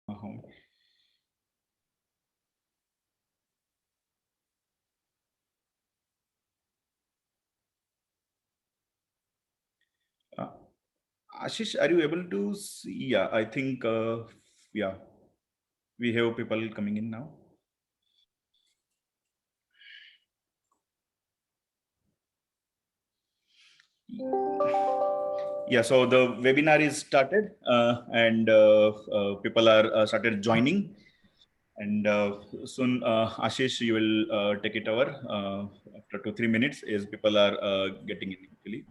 Uh-huh. Uh, Ashish, are you able to see? Yeah, I think, yeah, we have people coming in now. Yeah, so the webinar is started and people are started joining. And soon, Ashish, you will take it over after 2-3 minutes as people are getting in actually.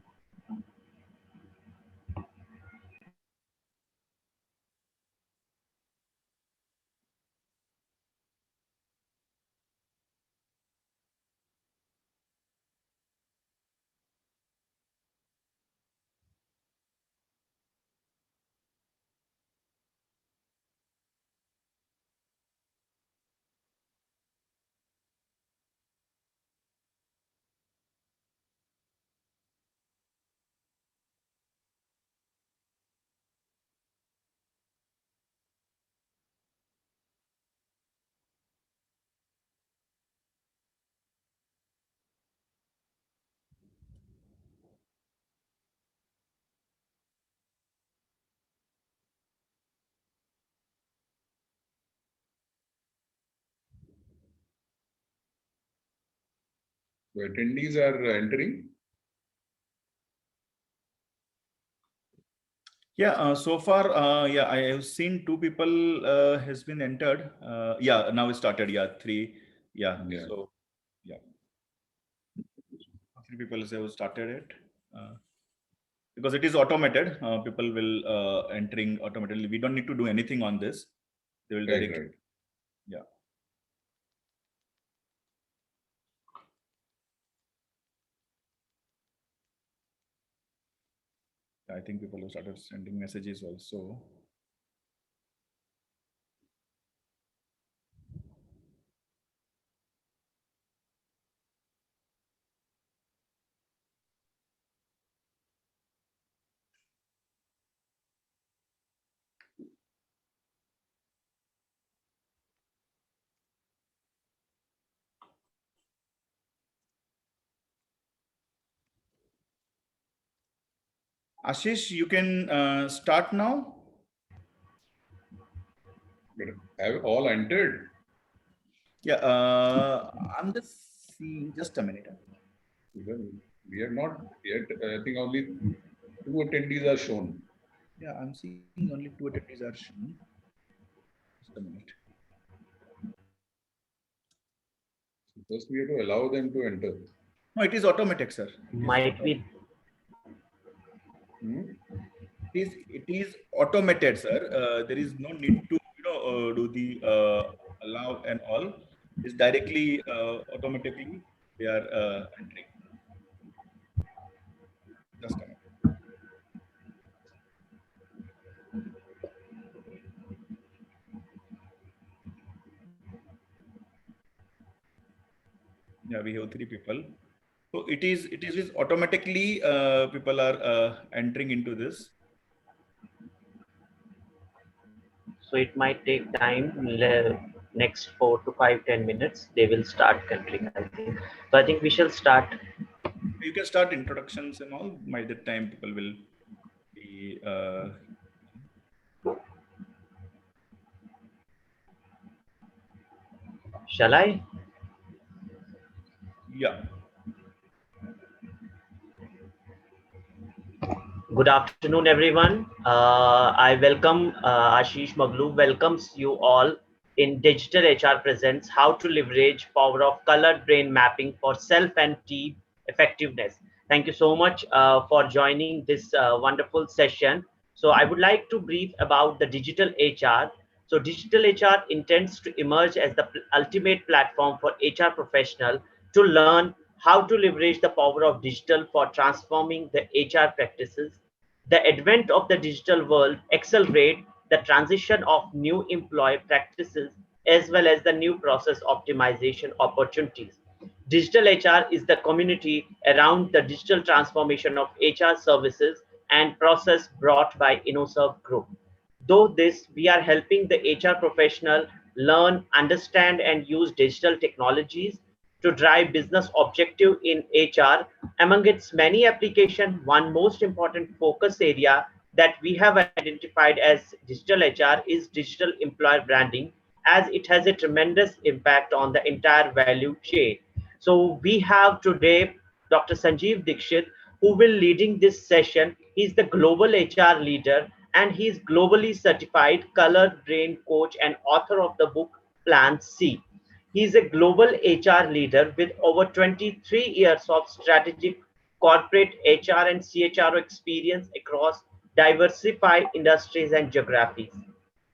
The attendees are entering. Yeah, so far, yeah, I have seen 2 people has been entered. Yeah, now it started. Yeah, 3. Yeah, Yeah. so yeah, 3 people have started it because it is automated. People will entering automatically. We don't need to do anything on this. They will Right, directly. right. Yeah, I think people have started sending messages also. Ashish, you can start now. But have all entered? Yeah, I'm just seeing. Just a minute. Well, we are not yet. I think only 2 attendees are shown. Yeah, I'm seeing only 2 attendees are shown. Just a minute. First, we have to allow them to enter. No, it is automatic, sir. It is Might be. Hmm? it is automated, sir. There is no need to do the allow and all. It's directly automatically they are entering. Just a minute. Yeah, we have 3 people. So it is automatically people are entering into this. So it might take time. Next 4 to 5, 10 minutes, they will start entering, I think. So I think we shall start. You can start introductions and all. By that time, people will be. Shall I? Yeah. Good afternoon, everyone. I welcome Ashish Maglu welcomes you all in Digital HR Presents How to Leverage Power of Colored Brain Mapping for Self and Team Effectiveness. Thank you so much for joining this wonderful session. So I would like to brief about the digital HR. So digital HR intends to emerge as the ultimate platform for HR professional to learn how to leverage the power of digital for transforming the HR practices. The advent of the digital world accelerate the transition of new employee practices as well as the new process optimization opportunities. Digital HR is the community around the digital transformation of HR services and process brought by InnoServe Group. Though this, we are helping the HR professional learn, understand, and use digital technologies to drive business objective in HR. Among its many applications, one most important focus area that we have identified as digital HR is digital employer branding, as it has a tremendous impact on the entire value chain. So we have today Dr. Sanjeev Dixit, who will leading this session. He's the global HR leader and he's globally certified colored brain coach and author of the book Plan C. He's a global HR leader with over 23 years of strategic corporate HR and CHRO experience across diversified industries and geographies.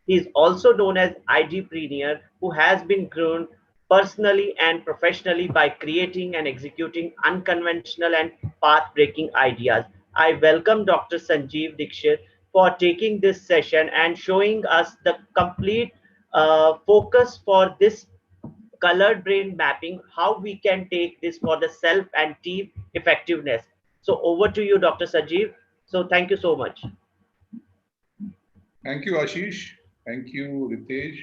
He is also known as IDpreneur, who has been grown personally and professionally by creating and executing unconventional and path-breaking ideas. I welcome Dr. Sanjeev Dixit for taking this session and showing us the complete focus for this colored brain mapping, how we can take this for the self and team effectiveness. So over to you, Dr. Sanjeev. So thank you so much. Thank you, Ashish. Thank you, Ritesh.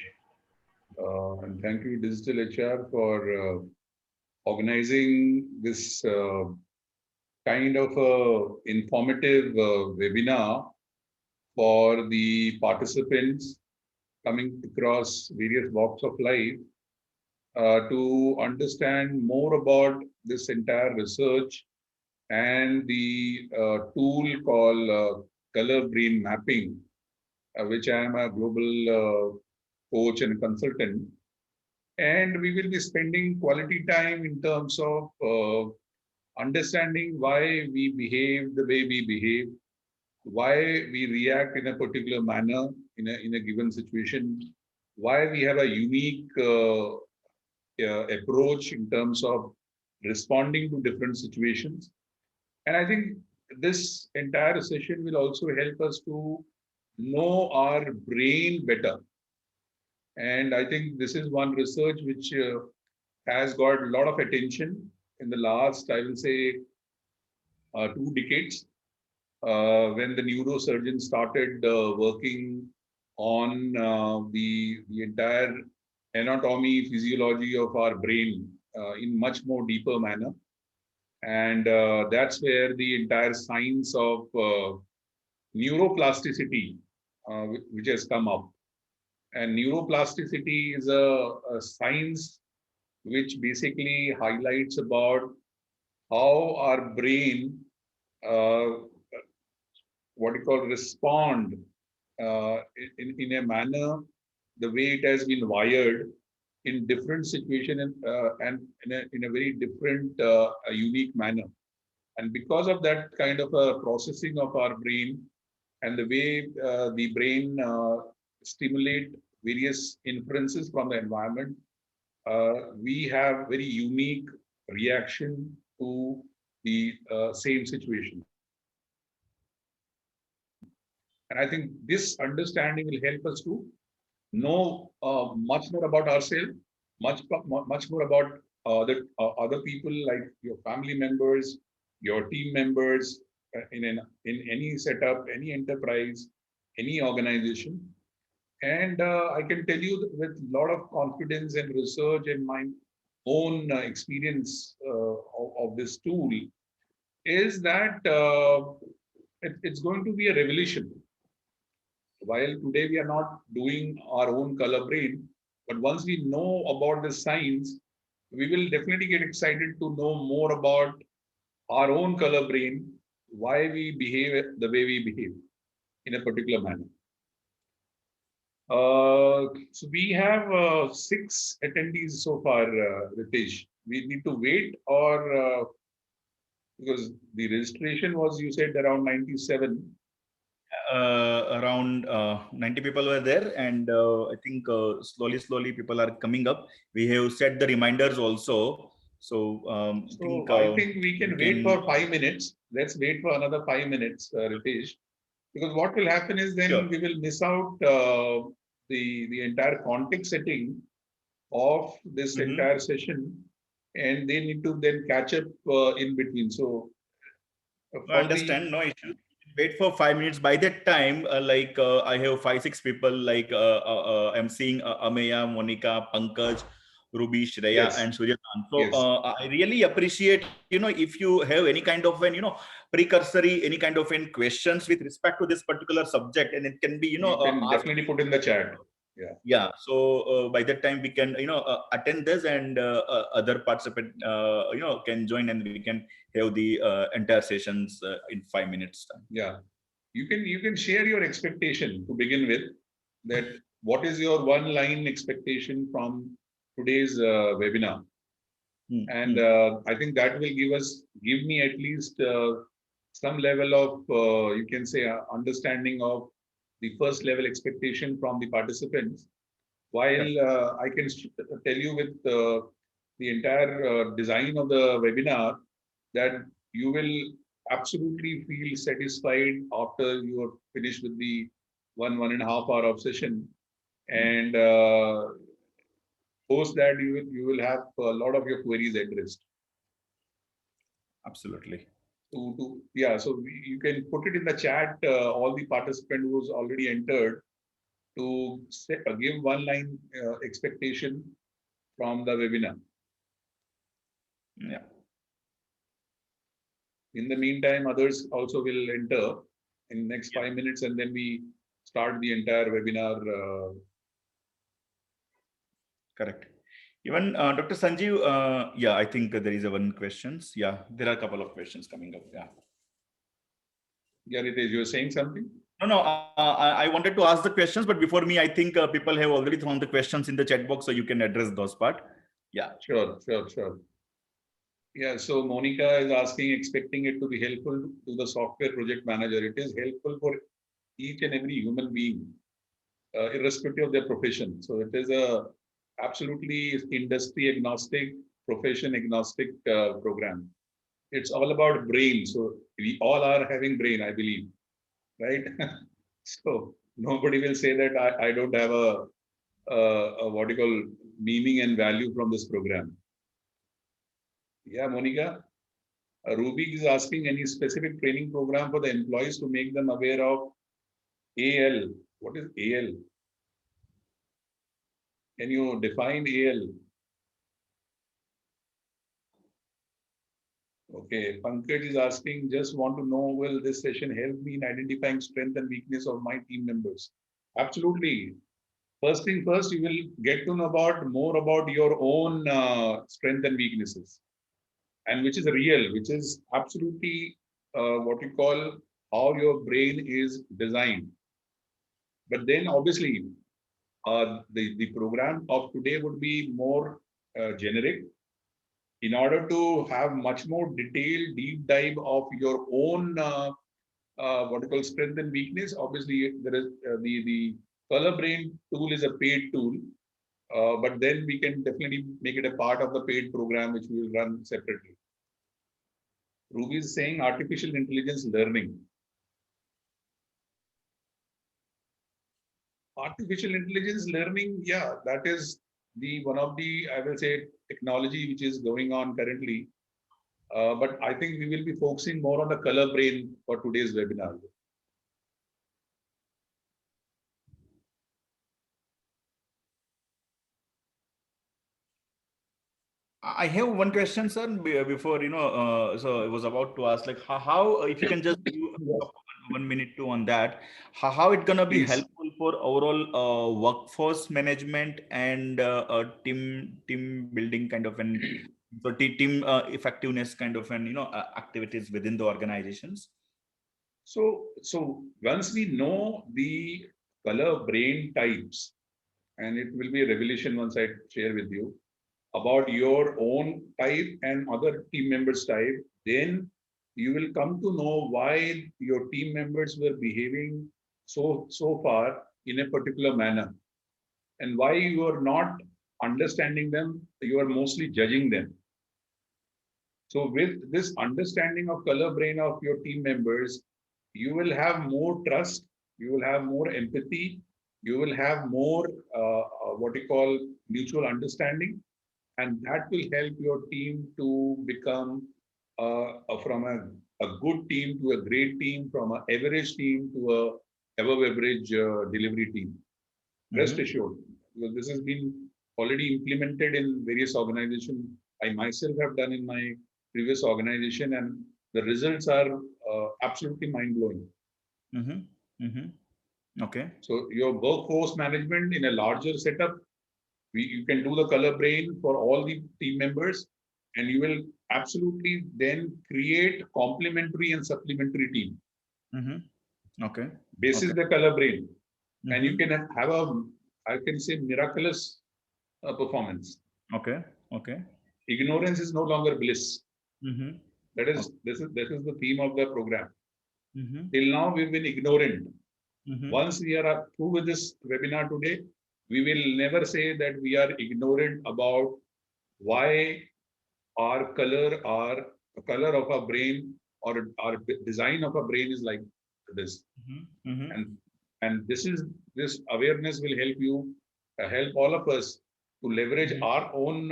And thank you, Digital HR, for organizing this kind of informative webinar for the participants coming across various walks of life to understand more about this entire research and the tool called color brain mapping, which I am a global coach and consultant. And we will be spending quality time in terms of understanding why we behave the way we behave, why we react in a particular manner in a given situation, why we have a unique approach in terms of responding to different situations. And I think this entire session will also help us to know our brain better. And I think this is one research which has got a lot of attention in the last, I will say, 2 decades, when the neurosurgeons started working on the entire anatomy, physiology of our brain in much more deeper manner. And that's where the entire science of neuroplasticity, which has come up. And neuroplasticity is a science which basically highlights about how our brain, respond in a manner, the way it has been wired in different situations and in a very different, unique manner. And because of that kind of a processing of our brain and the way the brain stimulate various inferences from the environment, we have very unique reaction to the same situation. And I think this understanding will help us to know much more about ourselves, much more about other people, like your family members, your team members, in any setup, any enterprise, any organization. And I can tell you with a lot of confidence and research and my own experience of this tool is that it's going to be a revolution. While today we are not doing our own color brain, but once we know about the science, we will definitely get excited to know more about our own color brain, why we behave the way we behave in a particular manner. So we have 6 attendees so far, Ritesh. We need to wait, or because the registration was, you said, around 97. Around 90 people were there, and I think slowly people are coming up. We have set the reminders also. So, I think we can wait for 5 minutes. Let's wait for another 5 minutes, Ritesh, because what will happen is then we will miss out the entire context setting of this entire session, and they need to then catch up in between. So I understand, no issue. wait for 5 minutes. By that time, I have 5-6 people. I'm seeing Ameya, Monica, Pankaj, Ruby, Shreya, Yes. and Suryakant. So Yes. I really appreciate, if you have any kind of an, precursory, any kind of questions with respect to this particular subject, and it can be, You can asked. definitely put in the chat. Yeah. So by that time we can, attend this, and other participant, can join, and we can have the entire sessions in 5 minutes time. Yeah. You can share your expectation to begin with, that what is your one line expectation from today's webinar. And I think that will give me at least some level of, you can say, understanding of the first level expectation from the participants. While I can tell you with the entire design of the webinar, that you will absolutely feel satisfied after you are finished with the 1.5 hour of session. And post that, you will have a lot of your queries addressed. Absolutely. Yeah, so you can put it in the chat, all the participant who's already entered, to give one line expectation from the webinar. Yeah. In the meantime, others also will enter in next 5 minutes, and then we start the entire webinar. Correct. Even Dr. Sanjeev, yeah, I think there is one questions. Yeah, there are a couple of questions coming up. Yeah. Yeah, Ritesh, you were saying something? No, I wanted to ask the questions, but before me, I think people have already thrown the questions in the chat box, so you can address those part. Yeah. Sure. Yeah, so Monica is asking, expecting it to be helpful to the software project manager. It is helpful for each and every human being, irrespective of their profession. So it is a absolutely industry agnostic, profession agnostic program. It's all about brain. So we all are having brain, I believe, right? So nobody will say that I don't have a what you call meaning and value from this program. Yeah, Monica. Ruby is asking, any specific training program for the employees to make them aware of AL. What is AL? Can you define AL? Okay, Pankaj is asking, just want to know, will this session help me in identifying strength and weakness of my team members? Absolutely. First thing first, you will get to know more about your own strength and weaknesses, and which is real, which is absolutely what you call how your brain is designed. But then obviously, the program of today would be more generic. In order to have much more detailed deep dive of your own what you call strength and weakness, obviously there is the Color Brain tool is a paid tool, but then we can definitely make it a part of the paid program which we will run separately. Ruby is saying artificial intelligence learning. Artificial intelligence learning, yeah, that is the one of the, I will say, technology which is going on currently. But I think we will be focusing more on the Color Brain for today's webinar. I have one question, sir, before, so I was about to ask, like, how if you can just give 1 minute to on that, how it gonna be Please. helpful for overall workforce management and team building kind of an, so team effectiveness kind of an, activities within the organizations. So once we know the color brain types, and it will be a revelation once I share with you about your own type and other team members' type, then you will come to know why your team members were behaving so far in a particular manner, and why you are not understanding them, you are mostly judging them. So with this understanding of color brain of your team members, you will have more trust, you will have more empathy, you will have more what you call mutual understanding, and that will help your team to become from a a good team to a great team, from an average team to a above average delivery team. Rest assured, because this has been already implemented in various organizations. I myself have done in my previous organization, and the results are absolutely mind-blowing. Okay. So your workforce management in a larger setup, you can do the color brain for all the team members, and you will absolutely then create complementary and supplementary team. Okay. Basis Okay. the color brain, and you can have a, I can say, miraculous performance. Okay. Okay. Ignorance is no longer bliss. This is the theme of the program. Till now we've been ignorant. Once we are through with this webinar today, we will never say that we are ignorant about why our color of our brain or our design of a brain is like this. And this awareness will help you, help all of us to leverage our own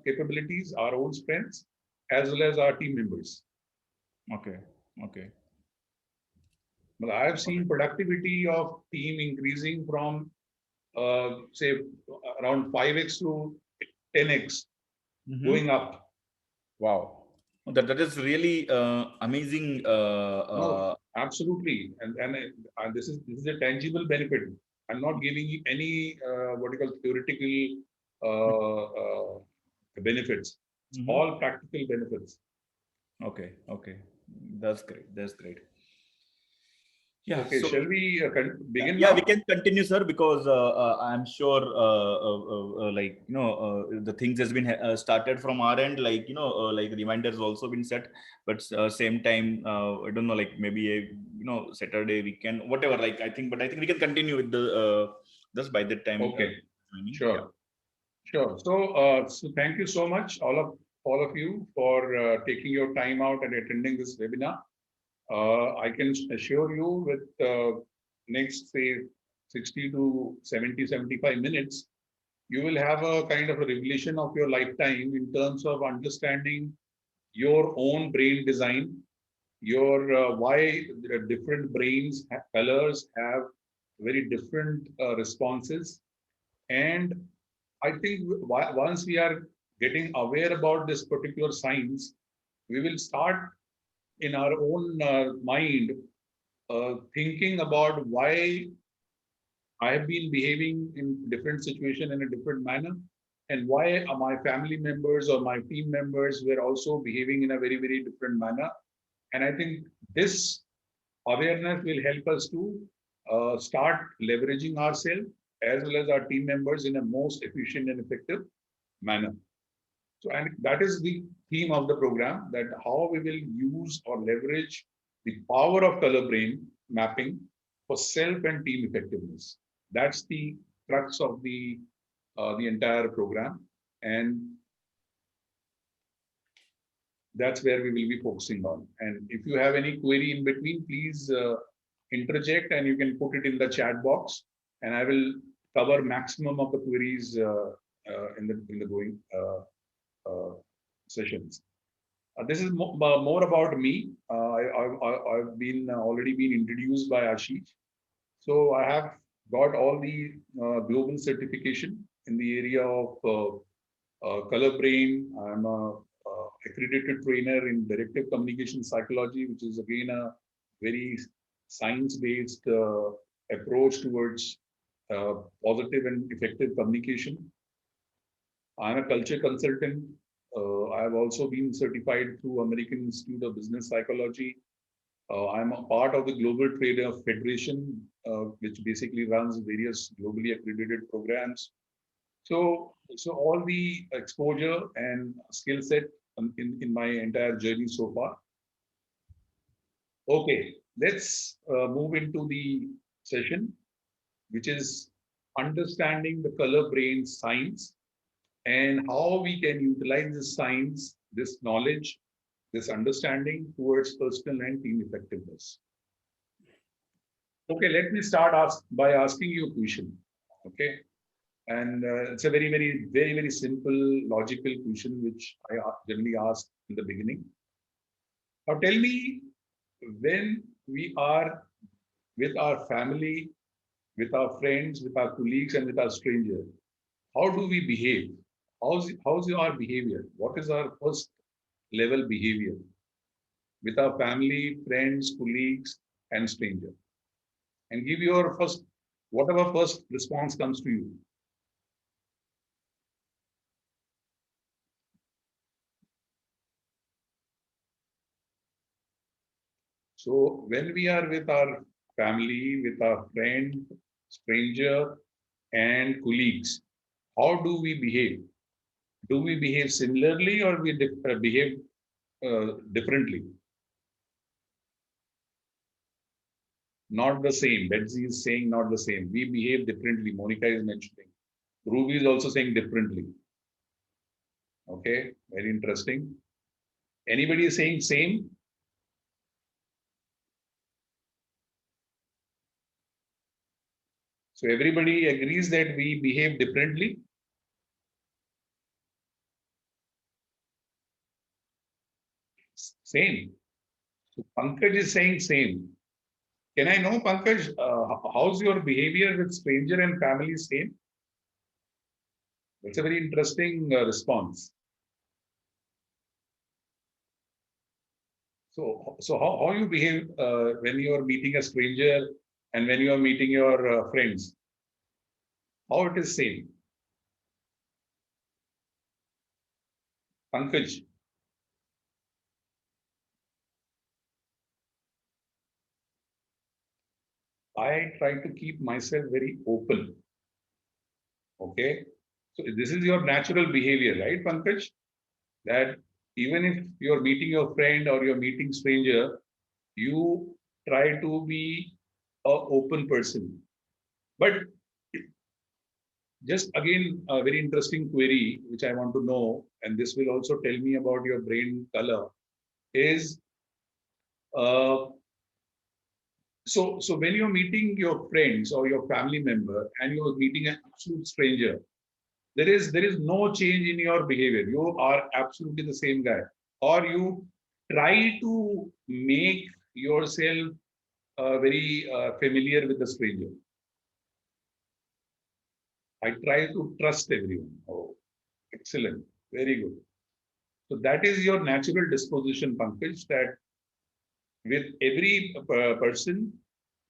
capabilities, our own strengths, as well as our team members. Okay. Okay. But I have seen productivity of team increasing from say around 5x to 10x going up. Wow. That is really amazing. No, absolutely, and this is a tangible benefit. I'm not giving you any what you call theoretical benefits. It's all practical benefits. Okay. Okay. That's great. That's great. Yeah. Okay, So, shall we begin yeah, now? we can continue, sir, because I'm sure, like, the things has been started from our end, like, like reminders also been set, but same time, I don't know, like maybe Saturday weekend, whatever, like I think we can continue with the just by that time. Okay, sure, Yeah. sure. So thank you so much, all of you, for taking your time out and attending this webinar. I can assure you with next, say, 60 to 70, 75 minutes, you will have a kind of a revelation of your lifetime in terms of understanding your own brain design, your why different brains, colors have very different responses. And I think once we are getting aware about this particular science, we will start in our own mind thinking about why I have been behaving in different situation in a different manner, and why my family members or my team members were also behaving in a very, very different manner. And I think this awareness will help us to start leveraging ourselves as well as our team members in a most efficient and effective manner. So, and that is the theme of the program, that how we will use or leverage the power of color brain mapping for self and team effectiveness. That's the crux of the entire program, and that's where we will be focusing on. And if you have any query in between, please interject, and you can put it in the chat box, and I will cover maximum of the queries in the going sessions. This is more about me. I've been already been introduced by Ashish. So I have got all the global certification in the area of color brain. I'm a accredited trainer in directive communication psychology, which is again a very science-based approach towards positive and effective communication. I'm a culture consultant. I've also been certified through American Institute of Business Psychology. I'm a part of the Global Trader Federation, which basically runs various globally accredited programs. So all the exposure and skill set in my entire journey so far. Okay, let's move into the session, which is understanding the color brain science and how we can utilize this science, this knowledge, this understanding towards personal and team effectiveness. Okay, let me start by asking you a question. Okay, and it's a very, very, very, very simple, logical question which I generally ask in the beginning. Now, tell me when we are with our family, with our friends, with our colleagues, and with our strangers, how do we behave? How's our behavior? What is our first level behavior with our family, friends, colleagues, and strangers? And give your first, whatever first response comes to you. So when we are with our family, with our friend, stranger, and colleagues, how do we behave? Do we behave similarly or we behave differently? Not the same. Betsy is saying not the same. We behave differently. Monica is mentioning. Ruby is also saying differently. Okay, very interesting. Anybody is saying same? So everybody agrees that we behave differently. Same. So Pankaj is saying same. Can I know, Pankaj, how's your behavior with stranger and family same? That's a very interesting response. So how you behave when you are meeting a stranger and when you are meeting your friends? How it is same? Pankaj, I try to keep myself very open. Okay. So this is your natural behavior, right, Pankaj? That even if you're meeting your friend or you're meeting stranger, you try to be a open person. But just again, a very interesting query, which I want to know, and this will also tell me about your brain color, is uh, so when you're meeting your friends or your family member and you're meeting an absolute stranger, there is no change in your behavior. You are absolutely the same guy, or you try to make yourself very familiar with the stranger. I try to trust everyone. Oh, excellent, very good. So that is your natural disposition, Pankaj, that with every person,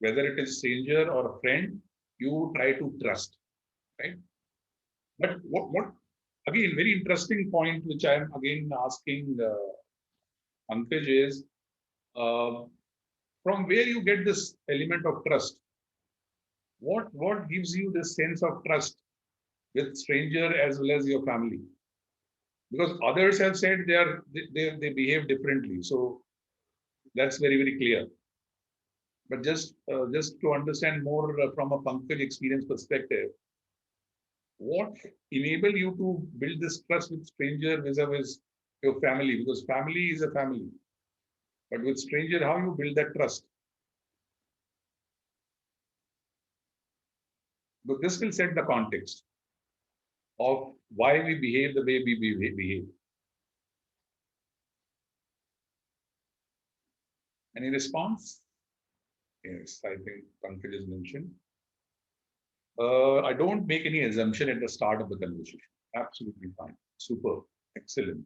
whether it is stranger or a friend, you try to trust, right? But what again, very interesting point, which I am again asking Pankaj is, uh, from where you get this element of trust? What gives you this sense of trust with stranger as well as your family? Because others have said they behave differently, so that's very clear. But just to understand more from a Pankaj experience perspective, what enable you to build this trust with stranger vis-a-vis your family? Because family is a family, but with stranger, how you build that trust? But this will set the context of why we behave the way we behave. Any response? Yes, I think Pankaj has mentioned. I don't make any assumption at the start of the conversation. Absolutely fine. Super. Excellent.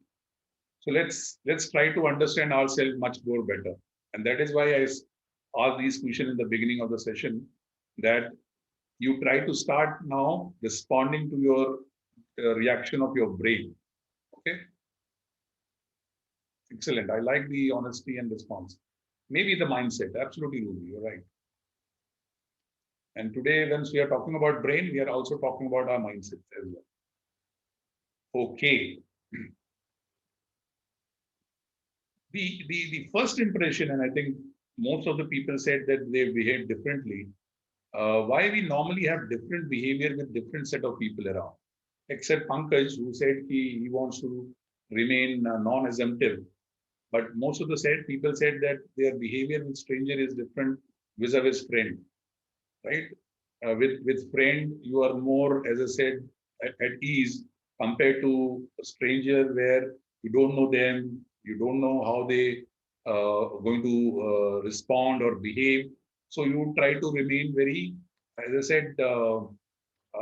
So let's try to understand ourselves much more better. And that is why I asked these questions in the beginning of the session, that you try to start now responding to your reaction of your brain. Okay. Excellent. I like the honesty and response. Maybe the mindset. Absolutely, Ruby. You're right. And today, once we are talking about brain, we are also talking about our mindset as well. Okay. The first impression, and I think most of the people said that they behave differently. Why we normally have different behavior with different set of people around, except Pankaj, who said he wants to remain non-assumptive. But most of the people said that their behavior with stranger is different vis-a-vis friend, right? With friend, you are more, as I said, at ease compared to a stranger where you don't know them, you don't know how they going to respond or behave. So you try to remain very, as I said,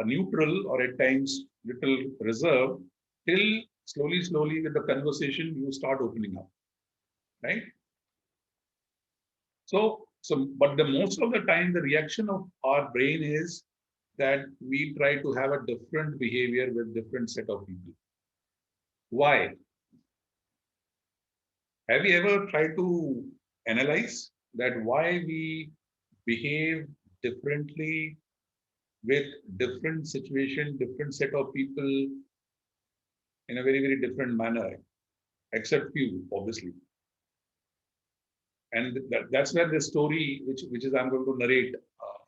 neutral or at times little reserved till slowly with the conversation you start opening up, right? But the most of the time the reaction of our brain is that we try to have a different behavior with different set of people. Why? Have you ever tried to analyze that why we behave differently with different situation, different set of people in a very different manner, except few, obviously. And that's where the story, which is I'm going to narrate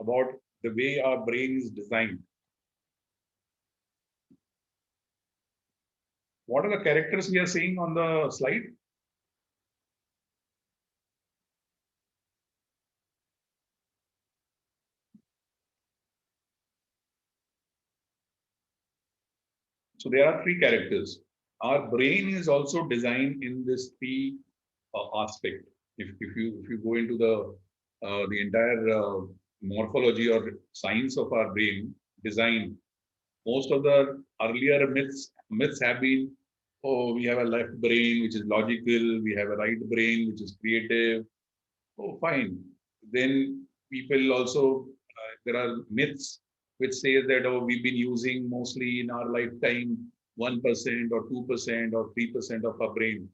about the way our brain is designed. What are the characters we are seeing on the slide? So there are three characters. Our brain is also designed in this three aspect. If you go into the entire morphology or science of our brain design, most of the earlier myths have been, oh, we have a left brain which is logical, we have a right brain which is creative. Oh, fine. Then people also, there are myths which says that, oh, we've been using mostly in our lifetime 1% or 2% or 3% of our brain.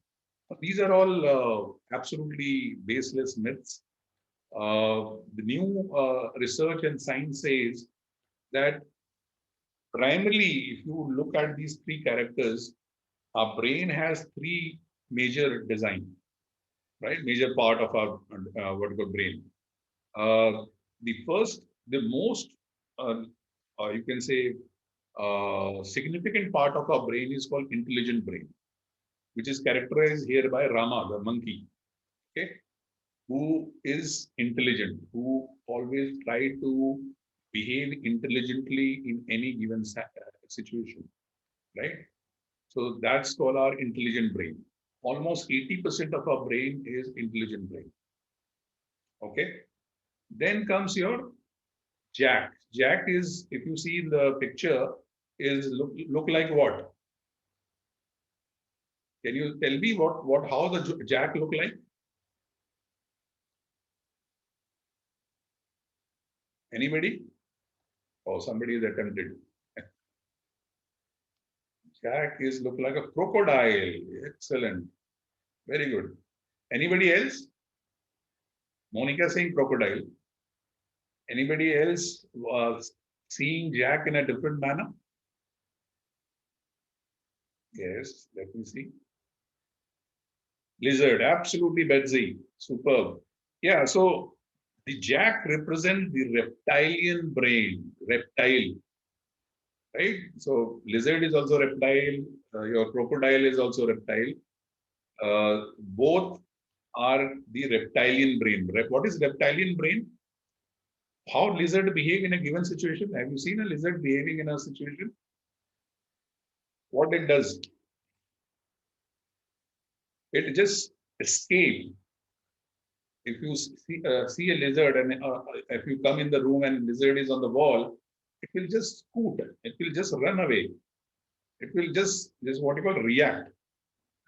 These are all absolutely baseless myths. The new research and science says that primarily, if you look at these three characters, our brain has three major design, right? Major part of our what we call brain. The first, the most, you can say, significant part of our brain is called intelligent brain, which is characterized here by Rama, the monkey, okay, who is intelligent, who always try to behave intelligently in any given situation, right? So that's called our intelligent brain. Almost 80% of our brain is intelligent brain. Okay. Then comes your Jack. Jack is, if you see in the picture, is look like what? Can you tell me how the Jack look like? Anybody? Oh, somebody is attempted. Jack is look like a crocodile. Excellent. Very good. Anybody else? Monica saying crocodile. Anybody else seeing Jack in a different manner? Yes, let me see. Lizard, absolutely, Betsy. Superb. Yeah, so the Jack represents the reptilian brain, reptile, right? So lizard is also reptile, your crocodile is also reptile. Both are the reptilian brain. What is reptilian brain? How lizard behave in a given situation? Have you seen a lizard behaving in a situation? What it does? It just escape. If you see a lizard and if you come in the room and lizard is on the wall, it will just scoot. It will just run away. It will just what you call react,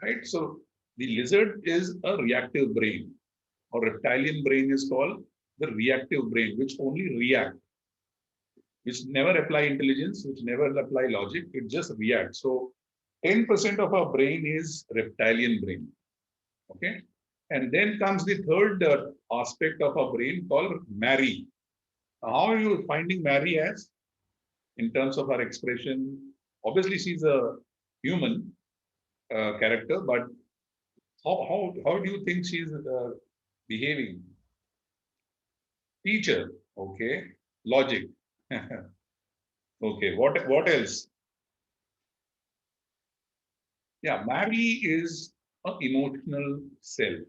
right? So the lizard is a reactive brain, or reptilian brain is called the reactive brain, which only react, which never apply intelligence, which never apply logic. It just reacts. So 10% of our brain is reptilian brain. Okay. And then comes the third aspect of our brain called Mary. How are you finding Mary as in terms of her expression? Obviously, she's a human character, but how do you think she's behaving? Teacher, okay. Logic, okay. What else? Yeah, Mary is an emotional self.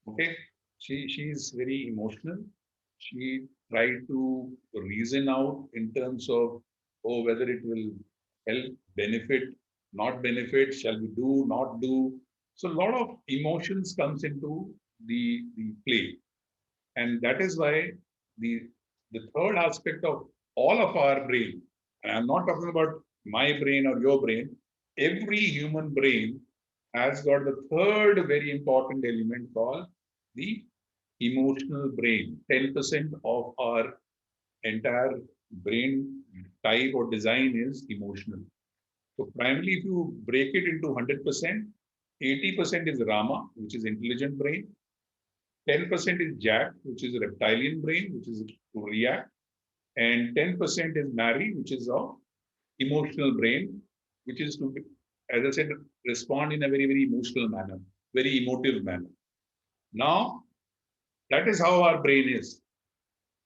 Okay, she's very emotional. She tried to reason out in terms of, oh, whether it will help, benefit, not benefit, shall we do, not do. So a lot of emotions comes into the play. And that is why the, the third aspect of all of our brain, and I'm not talking about my brain or your brain, every human brain has got the third very important element called the emotional brain. 10% of our entire brain type or design is emotional. So primarily, if you break it into 100%, 80% is Rama, which is intelligent brain. 10% is Jack, which is reptilian brain, which is to react. And 10% is Mary, which is of emotional brain, which is to, as I said, respond in a very, very emotional manner, very emotive manner. Now, that is how our brain is.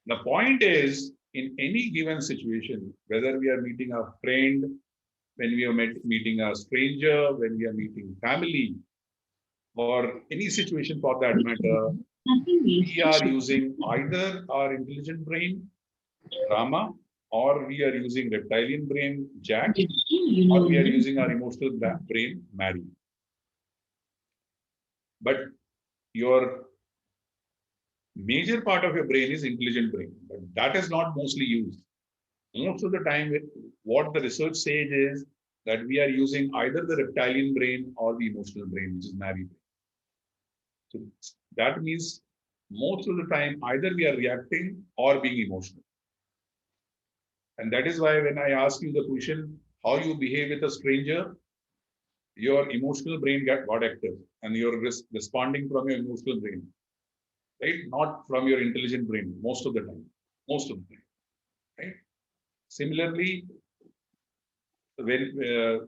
The point is, in any given situation, whether we are meeting a friend, when we are meeting a stranger, when we are meeting family, or any situation for that matter, we are using either our intelligent brain, Rama, or we are using reptilian brain, Jack, or we are using our emotional brain, Mary. But your major part of your brain is intelligent brain, but that is not mostly used. Most of the time, what the research says is that we are using either the reptilian brain or the emotional brain, which is Mary brain. So that means most of the time, either we are reacting or being emotional. And that is why when I ask you the question, how you behave with a stranger, your emotional brain got active and you're responding from your emotional brain, right? Not from your intelligent brain, most of the time, right? Similarly, when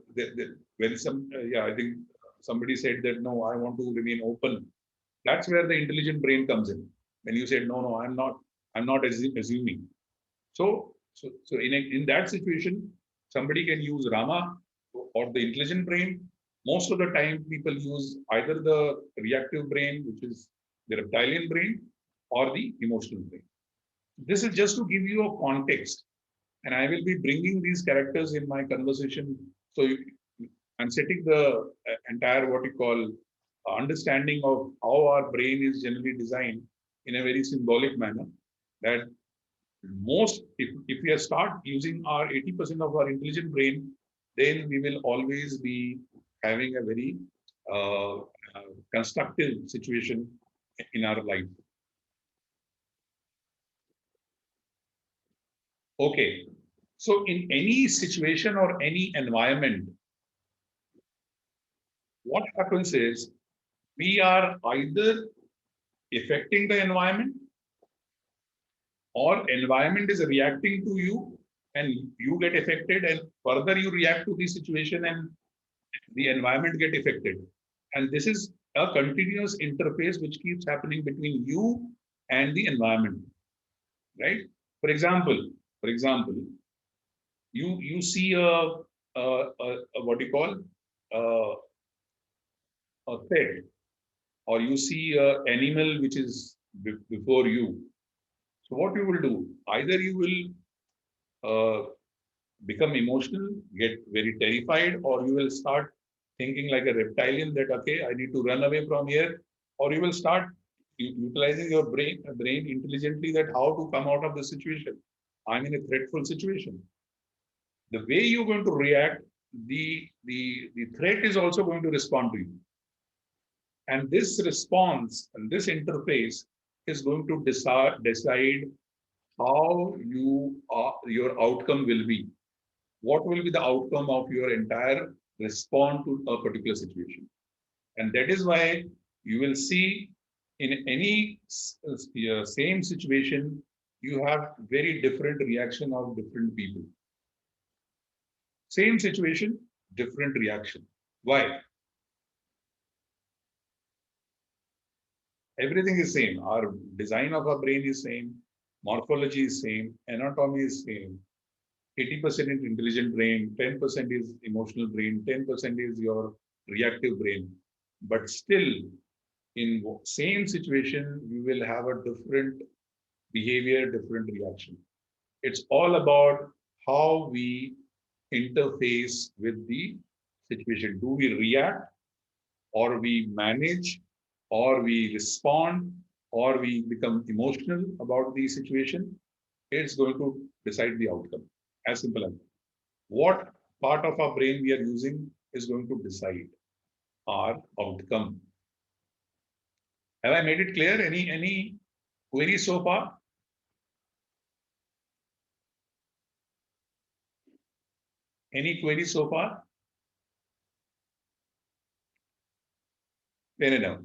I think somebody said that, no, I want to remain open. That's where the intelligent brain comes in. When you said, no, I'm not assuming. So in that situation, somebody can use Rama or the intelligent brain. Most of the time, people use either the reactive brain, which is the reptilian brain, or the emotional brain. This is just to give you a context. And I will be bringing these characters in my conversation. So I'm setting the entire what you call understanding of how our brain is generally designed in a very symbolic manner. That if we start using our 80% of our intelligent brain, then we will always be having a very constructive situation in our life. Okay, so in any situation or any environment, what happens is we are either affecting the environment or environment is reacting to you and you get affected, and further you react to the situation and the environment get affected. And this is a continuous interface which keeps happening between you and the environment, right? For example, you see a what do you call a pet, or you see an animal which is before you. So what you will do? Either you will become emotional, get very terrified, or you will start thinking like a reptilian that, okay, I need to run away from here, or you will start utilizing your brain intelligently that how to come out of the situation. I'm in a threatful situation. The way you're going to react, the threat is also going to respond to you. And this response and this interface is going to decide how your outcome will be. What will be the outcome of your entire response to a particular situation? And that is why you will see in any same situation, you have very different reaction of different people. Same situation, different reaction. Why? Everything is same. Our design of our brain is same. Morphology is same. Anatomy is same. 80% is intelligent brain, 10% is emotional brain, 10% is your reactive brain. But still, in same situation, we will have a different behavior, different reaction. It's all about how we interface with the situation. Do we react or we manage, or we respond, or we become emotional about the situation, it's going to decide the outcome. As simple as that. What part of our brain we are using is going to decide our outcome. Have I made it clear? Any queries so far? Any queries so far? Fair enough.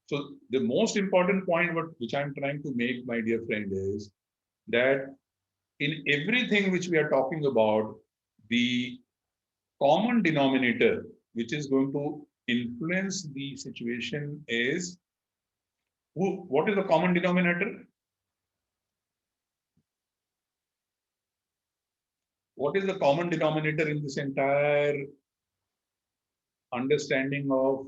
So the most important point which I'm trying to make, my dear friend, is that in everything which we are talking about, the common denominator which is going to influence the situation is who? What is the common denominator? What is the common denominator in this entire understanding of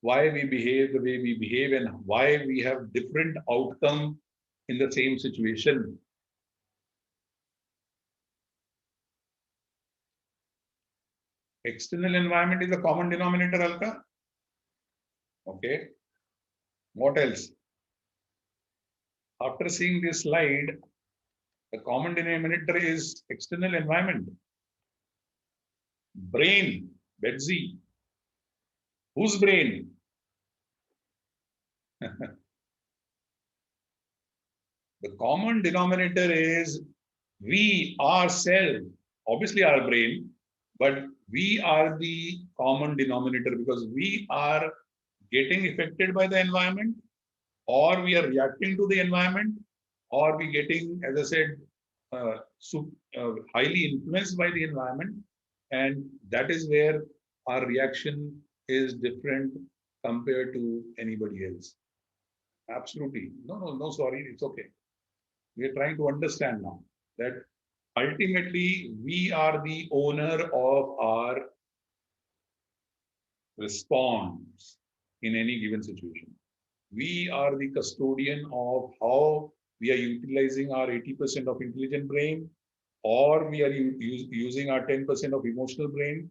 why we behave the way we behave and why we have different outcome in the same situation? External environment is the common denominator, Alka. Okay. What else? After seeing this slide, the common denominator is external environment. Brain, Betsy. Whose brain? The common denominator is we ourselves, obviously our brain, but we are the common denominator because we are getting affected by the environment, or we are reacting to the environment, or we getting, as I said, highly influenced by the environment. And that is where our reaction is different compared to anybody else. Absolutely. No, sorry, it's okay. We are trying to understand now that ultimately we are the owner of our response in any given situation. We are the custodian of how we are utilizing our 80% of intelligent brain, or we are using our 10% of emotional brain,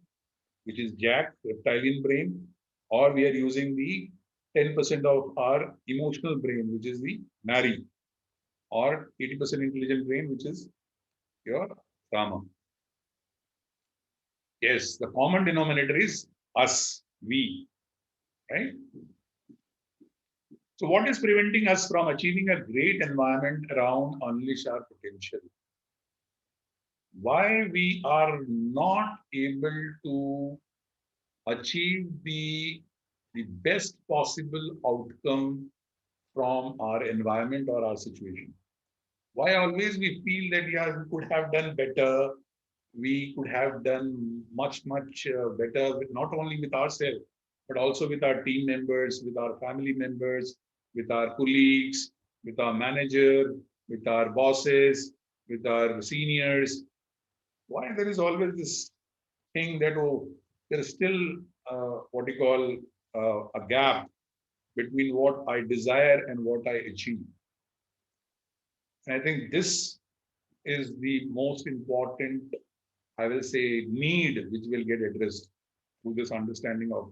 which is Jack, reptilian brain, or we are using the 10% of our emotional brain, which is the Mary, or 80% intelligent brain, which is your Rama. Yes, the common denominator is us, we, right? So what is preventing us from achieving a great environment around unleash our potential? Why we are not able to achieve the best possible outcome from our environment or our situation? Why always we feel that, yeah, we could have done better, we could have done much better, not only with ourselves, but also with our team members, with our family members, with our colleagues, with our manager, with our bosses, with our seniors? Why there is always this thing that, oh, there is still what you call a gap between what I desire and what I achieve? And I think this is the most important, I will say, need which will get addressed through this understanding of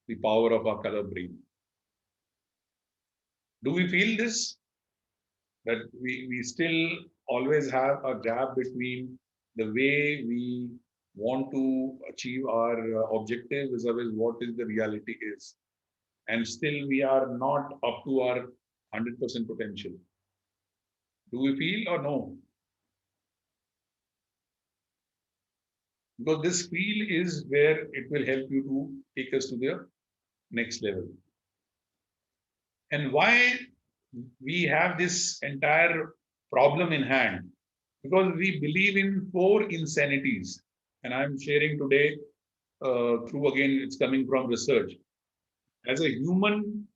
the power of our color brain. Do we feel this? That we still always have a gap between the way we want to achieve our objective vis-a-vis what is the reality is. And still we are not up to our 100% potential. Do we feel or no? Because this feel is where it will help you to take us to the next level. And why we have this entire problem in hand? Because we believe in 4 insanities. And I'm sharing today through, again, it's coming from research. As a human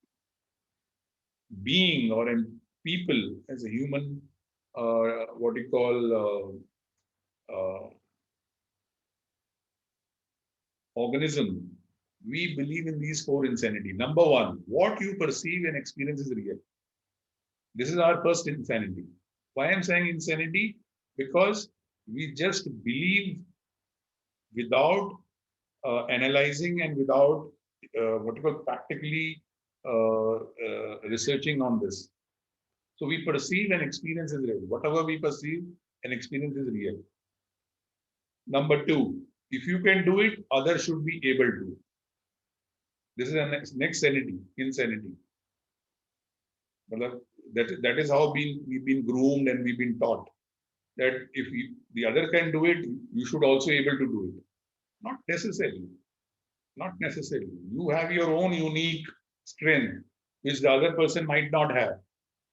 being or a people, as a human, what you call organism, we believe in these 4 insanity. Number 1, what you perceive and experience is real. This is our first insanity. Why I'm saying insanity? Because we just believe without analyzing and without what you call practically researching on this. So we perceive and experience is real. Whatever we perceive and experience is real. Number two, if you can do it, others should be able to. This is a next sanity, insanity. That is how we've been groomed and we've been taught that if the other can do it, you should also able to do it. Not necessarily. Not necessarily. You have your own unique strength, which the other person might not have.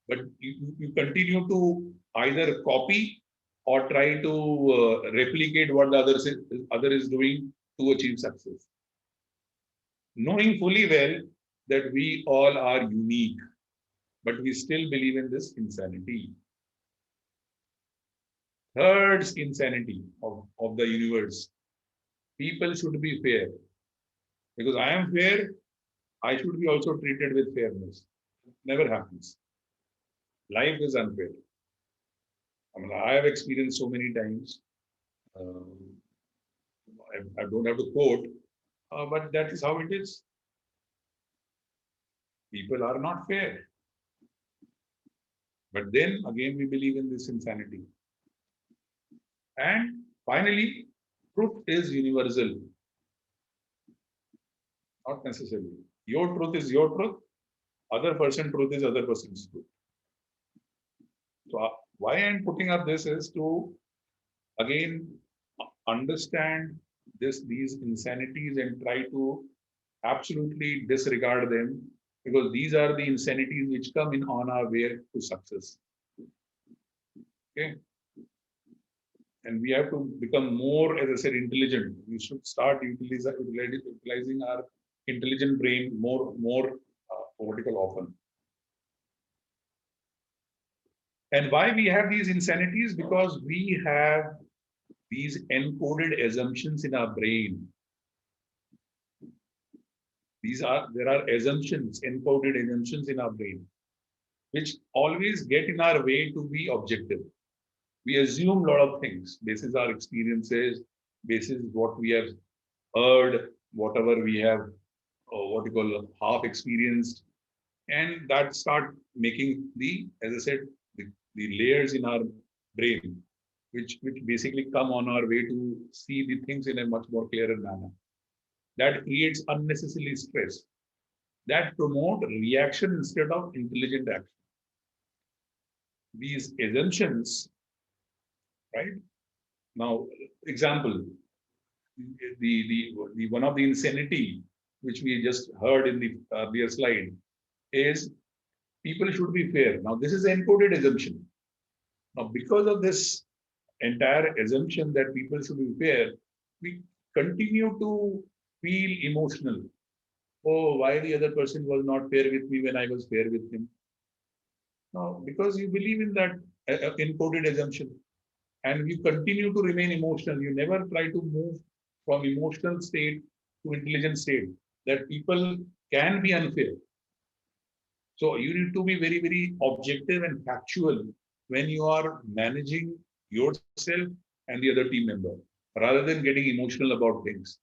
But you continue to either copy or try to replicate what the other is doing to achieve success. Knowing fully well that we all are unique, but we still believe in this insanity. Third insanity of the universe. People should be fair. Because I am fair, I should be also treated with fairness. Never happens. Life is unfair. I mean, I have experienced so many times. I don't have to quote, but that is how it is. People are not fair. But then again, we believe in this insanity. And finally, truth is universal. Not necessarily. Your truth is your truth. Other person's truth is other person's truth. So why I'm putting up this is to again understand these insanities and try to absolutely disregard them, because these are the insanities which come in on our way to success. Okay. And we have to become more, as I said, intelligent. We should start utilizing our intelligent brain more vertical often. And why we have these insanities? Because we have these encoded assumptions in our brain. There are assumptions, encoded assumptions in our brain, which always get in our way to be objective. We assume a lot of things. This is our experiences, this is what we have heard, whatever we have, what you call half experienced, and that start making as I said, the layers in our brain, which basically come on our way to see the things in a much more clearer manner. That creates unnecessary stress. That promote reaction instead of intelligent action. These assumptions, right? Now, example, the one of the insanity which we just heard in the earlier slide is people should be fair. Now, this is an encoded assumption. Now, because of this entire assumption that people should be fair, we continue to feel emotional. Oh, why the other person was not fair with me when I was fair with him? No, because you believe in that encoded assumption and you continue to remain emotional. You never try to move from emotional state to intelligent state, that people can be unfair. So you need to be very, very objective and factual when you are managing yourself and the other team member, rather than getting emotional about things.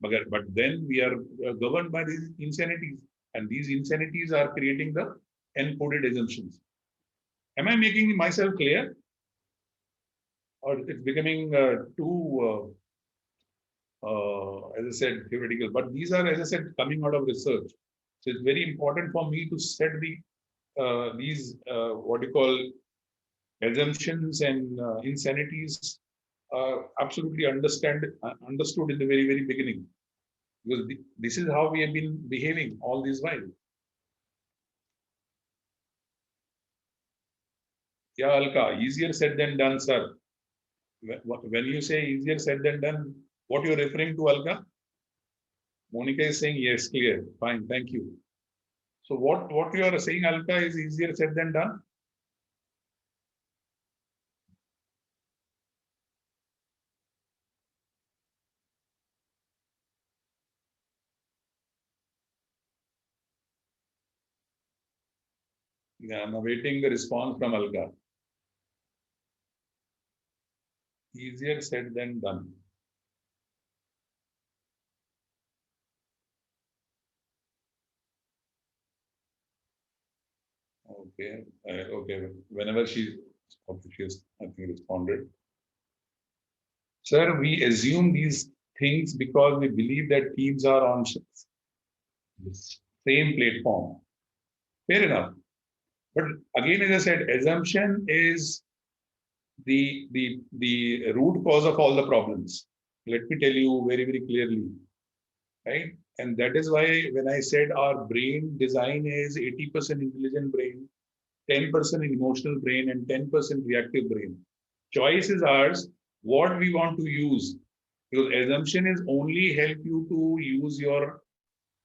But then we are governed by these insanities, and these insanities are creating the encoded assumptions. Am I making myself clear? Or it's becoming too, as I said, theoretical? But these are, as I said, coming out of research. So it's very important for me to set these what you call assumptions and insanities absolutely understood in the very, very beginning, because this is how we have been behaving all this while. Yeah, Alka, easier said than done, sir. When you say easier said than done, what you're referring to, Alka? Monica is saying yes, clear. Fine, thank you. So what you are saying, Alka, is easier said than done? Yeah, I'm awaiting the response from Alka. Easier said than done. Okay. Okay. Whenever she has, I think, responded. Sir, we assume these things because we believe that teams are on the same platform. Fair enough. But again, as I said, assumption is the root cause of all the problems. Let me tell you very, very clearly. Right? And that is why when I said our brain design is 80% intelligent brain, 10% emotional brain, and 10% reactive brain. Choice is ours, what we want to use. Because assumption is only help you to use your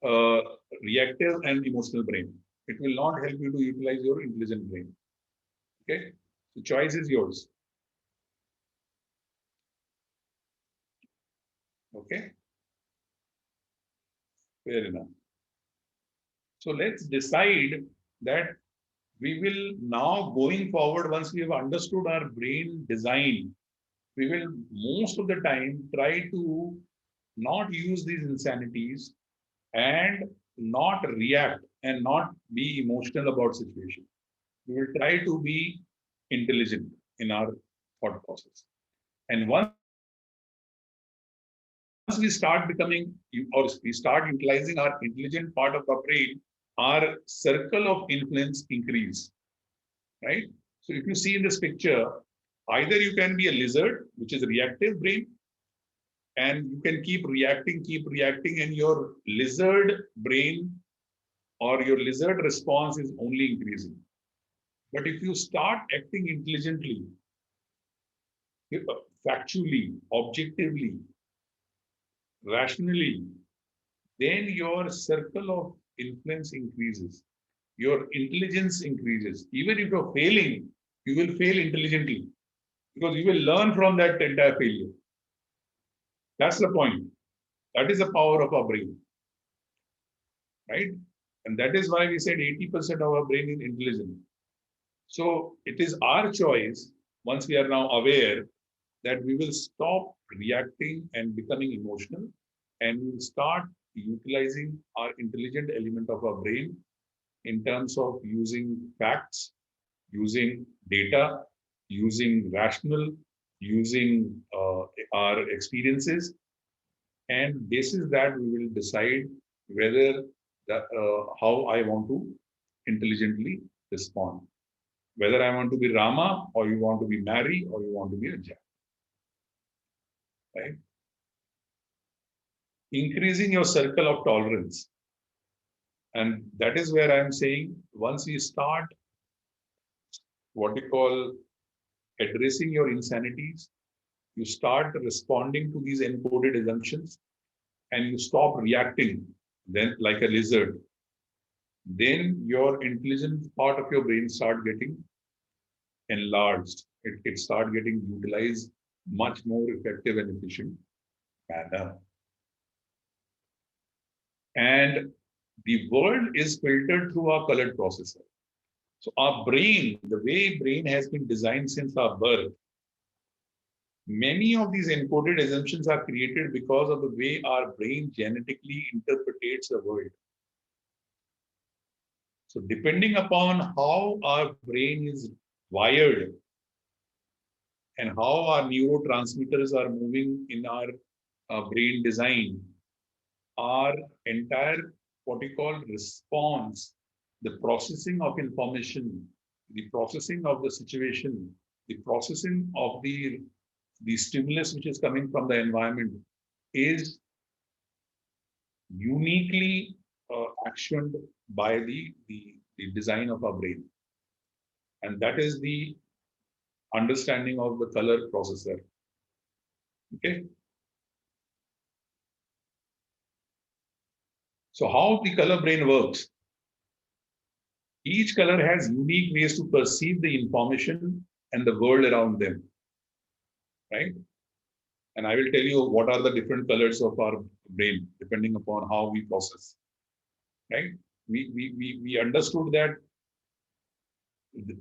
uh, reactive and emotional brain. It will not help you to utilize your intelligent brain. Okay? The choice is yours. Okay? Fair enough. So let's decide that we will now going forward, once we have understood our brain design, we will most of the time try to not use these insanities and not react and not be emotional about situation. We will try to be intelligent in our thought process. And once we start becoming or we start utilizing our intelligent part of our brain, our circle of influence increase, right? So if you see in this picture, either you can be a lizard, which is a reactive brain, and you can keep reacting, and your lizard brain or your lizard response is only increasing. But if you start acting intelligently, factually, objectively, rationally, then your circle of influence increases. Your intelligence increases. Even if you're failing, you will fail intelligently because you will learn from that entire failure. That's the point. That is the power of our brain, right? And that is why we said 80% of our brain is intelligent. So it is our choice, once we are now aware, that we will stop reacting and becoming emotional, and we will start utilizing our intelligent element of our brain in terms of using facts, using data, using rational, using our experiences, and basis that we will decide whether how I want to intelligently respond. Whether I want to be Rama, or you want to be Mary, or you want to be a Jack. Right? Increasing your circle of tolerance. And that is where I'm saying, once you start what you call addressing your insanities, you start responding to these encoded assumptions, and you stop reacting then like a lizard, then your intelligent part of your brain start getting enlarged. It start getting utilized much more effective and efficient manner. And the world is filtered through our colored processor. So our brain, the way brain has been designed since our birth, many of these encoded assumptions are created because of the way our brain genetically interprets the world. So depending upon how our brain is wired and how our neurotransmitters are moving in our brain design, our entire what we call response, the processing of information, the processing of the situation, the processing of the stimulus which is coming from the environment is uniquely actioned by the design of our brain. And that is the understanding of the color processor. Okay. So how the color brain works? Each color has unique ways to perceive the information and the world around them, right? And I will tell you what are the different colors of our brain depending upon how we process, right? We understood that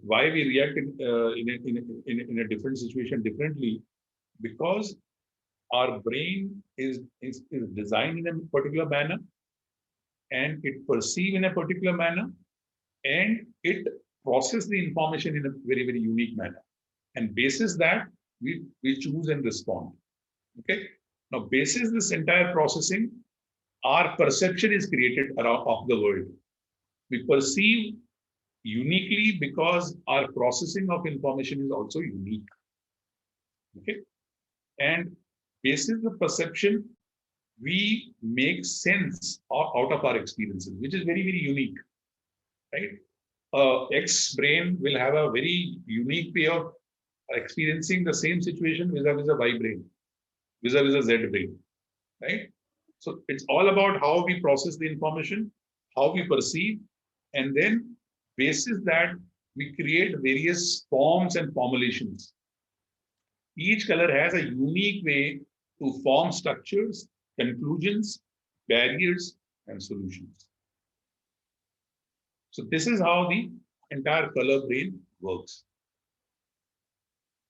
why we react in a different situation differently, because our brain is designed in a particular manner, and it perceives in a particular manner, and it process the information in a very, very unique manner. And basis that, we choose and respond. Okay. Now, basis this entire processing, our perception is created around of the world. We perceive uniquely because our processing of information is also unique. Okay. And basis the perception, we make sense out of our experiences, which is very, very unique. Right? X brain will have a very unique way of experiencing the same situation vis-a-vis a Y brain, vis-a-vis a Z brain. Right? So it's all about how we process the information, how we perceive, and then basis that we create various forms and formulations. Each color has a unique way to form structures, conclusions, barriers, and solutions. So this is how the entire color brain works.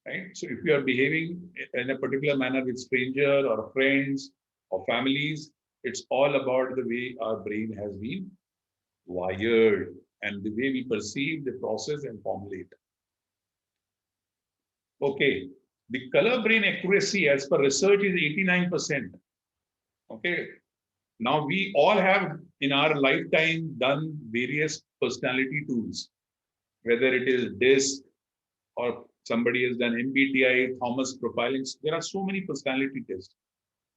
Right? So if you are behaving in a particular manner with strangers or friends or families, it's all about the way our brain has been wired and the way we perceive, the process, and formulate. Okay, the color brain accuracy as per research is 89%. Okay, now we all have in our lifetime done various personality tools, whether it is DISC or somebody has done MBTI, Thomas profiling. There are so many personality tests.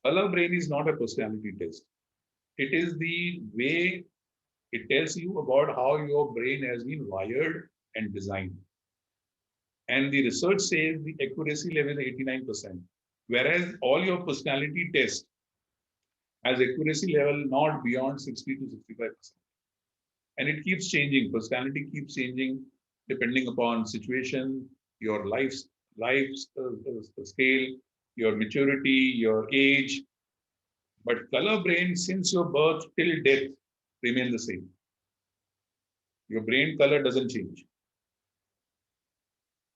Color brain is not a personality test. It is the way it tells you about how your brain has been wired and designed. And the research says the accuracy level is 89%, whereas all your personality tests has accuracy level not beyond 60 to 65%. And it keeps changing. Personality keeps changing depending upon situation, your life scale, your maturity, your age. But color brain, since your birth till death, remain the same. Your brain color doesn't change.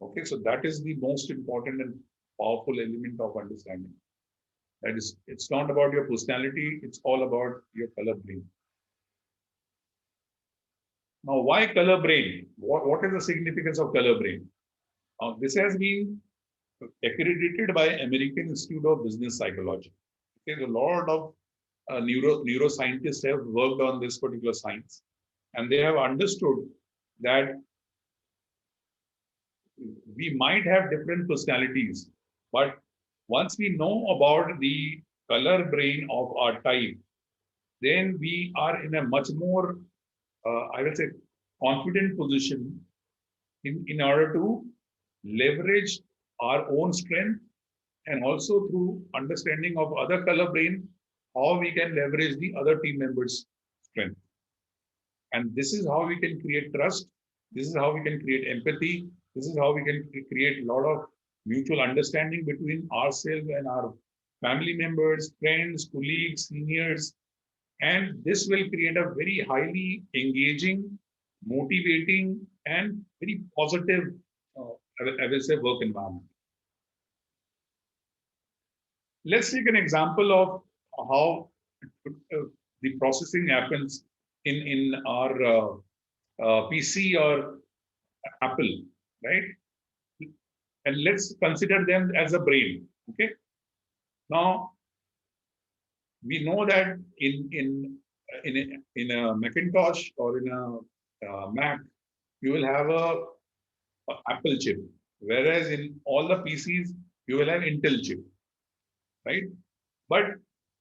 Okay, so that is the most important and powerful element of understanding. That is, it's not about your personality, it's all about your color brain. Now, why color brain? What is the significance of color brain? This has been accredited by American Institute of Business Psychology. Okay, a lot of neuroscientists have worked on this particular science, and they have understood that we might have different personalities, but once we know about the color brain of our type, then we are in a much more, I will say, confident position in order to leverage our own strength, and also through understanding of other color brain, how we can leverage the other team members' strength. And this is how we can create trust. This is how we can create empathy. This is how we can create a lot of mutual understanding between ourselves and our family members, friends, colleagues, seniors. And this will create a very highly engaging, motivating, and very positive, I will say, work environment. Let's take an example of how the processing happens in our PC or Apple, right? And let's consider them as a brain. Okay. Now, we know that in a Macintosh or in a Mac, you will have a Apple chip, whereas in all the PCs you will have Intel chip, right? But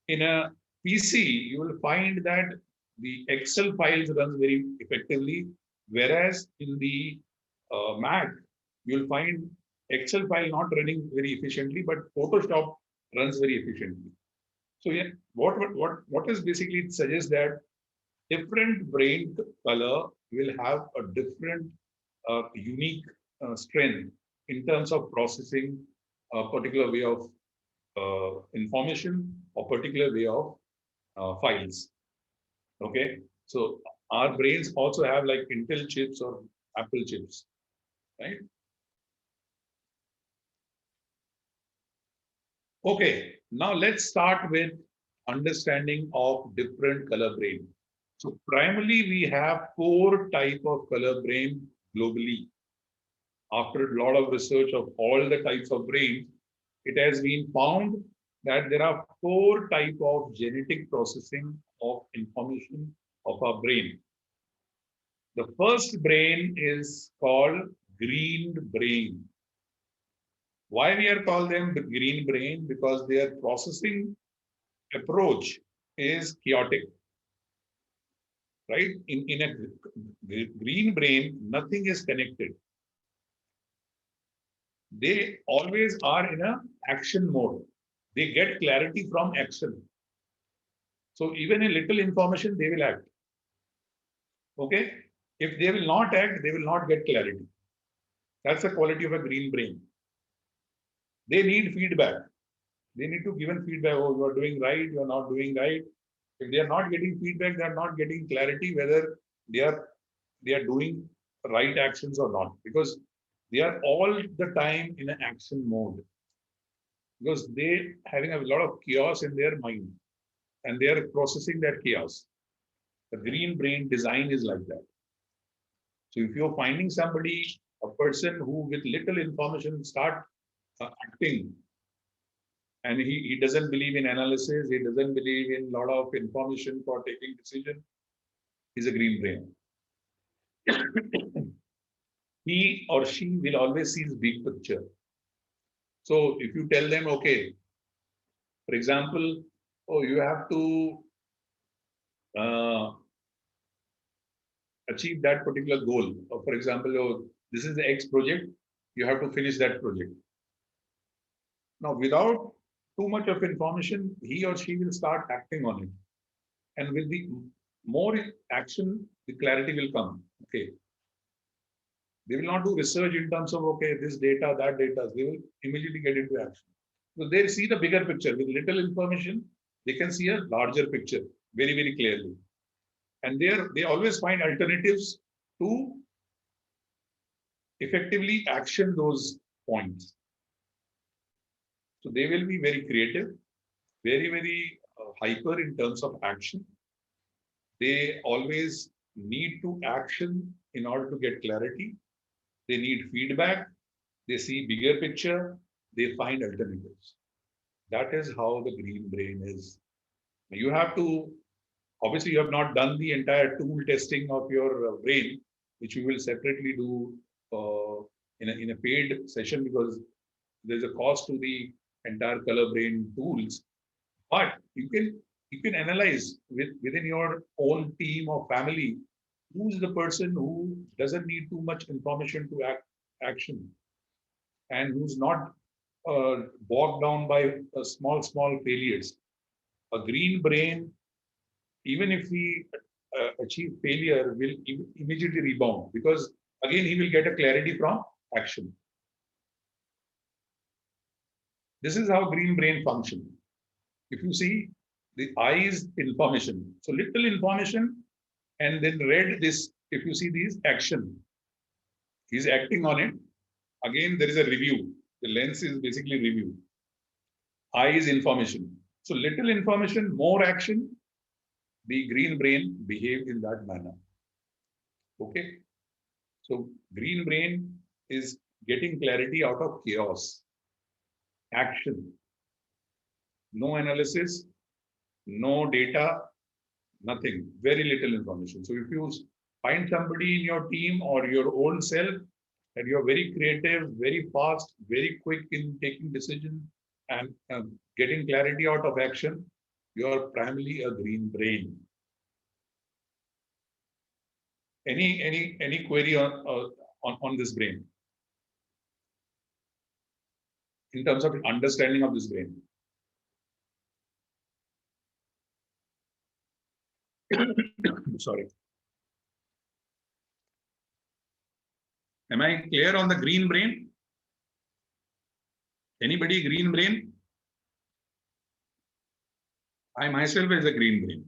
in a PC, you will find that the Excel files runs very effectively, whereas in the Mac, you'll find Excel file not running very efficiently, but Photoshop runs very efficiently. So yeah, what is basically, it suggests that different brain color will have a different unique strength in terms of processing a particular way of information or particular way of files. Okay, so our brains also have like Intel chips or Apple chips, right? Okay, now let's start with understanding of different color brain. So primarily we have 4 types of color brain globally. After a lot of research of all the types of brains, it has been found that there are 4 types of genetic processing of information of our brain. The first brain is called green brain. Why we are called them the green brain? Because their processing approach is chaotic. Right? In a green brain, nothing is connected. They always are in a action mode. They get clarity from action. So even a little information, they will act. Okay? If they will not act, they will not get clarity. That's the quality of a green brain. They need feedback. They need to give feedback. Oh, you are doing right, you are not doing right. If they are not getting feedback, they are not getting clarity whether they are doing right actions or not. Because they are all the time in an action mode. Because they having a lot of chaos in their mind and they are processing that chaos. The green brain design is like that. So if you're finding somebody, a person who with little information start acting, and he doesn't believe in analysis, he doesn't believe in a lot of information for taking decision, he's a green brain. He or she will always see the big picture. So if you tell them, okay, for example, oh, you have to achieve that particular goal. Or for example, oh, this is the X project, you have to finish that project. Now, without too much of information, he or she will start acting on it. And with the more action, the clarity will come. Okay. They will not do research in terms of, okay, this data, that data. They will immediately get into action. So they see the bigger picture. With little information, they can see a larger picture very, very clearly. And they always find alternatives to effectively action those points. So they will be very creative, very, very hyper in terms of action. They always need to action in order to get clarity. They need feedback. They see bigger picture. They find alternatives. That is how the green brain is. You have to, obviously you have not done the entire tool testing of your brain, which we will separately do in a paid session because there's a cost to the entire color brain tools. But you can analyze within your own team or family who's the person who doesn't need too much information to action and who's not bogged down by small failures. A green brain, even if we achieve failure, will immediately rebound because again he will get a clarity from action. This is how green brain function. If you see, the I is information. So little information and then red this, if you see these action, he's acting on it. Again, there is a review. The lens is basically review. I is information. So little information, more action, the green brain behave in that manner. Okay. So green brain is getting clarity out of chaos. Action. No analysis, no data, nothing, very little information. So if you find somebody in your team or your own self that you're very creative, very fast, very quick in taking decisions and getting clarity out of action, you're primarily a green brain. Any query on this brain in terms of understanding of this brain? Sorry. Am I clear on the green brain? Anybody green brain? I myself is a green brain.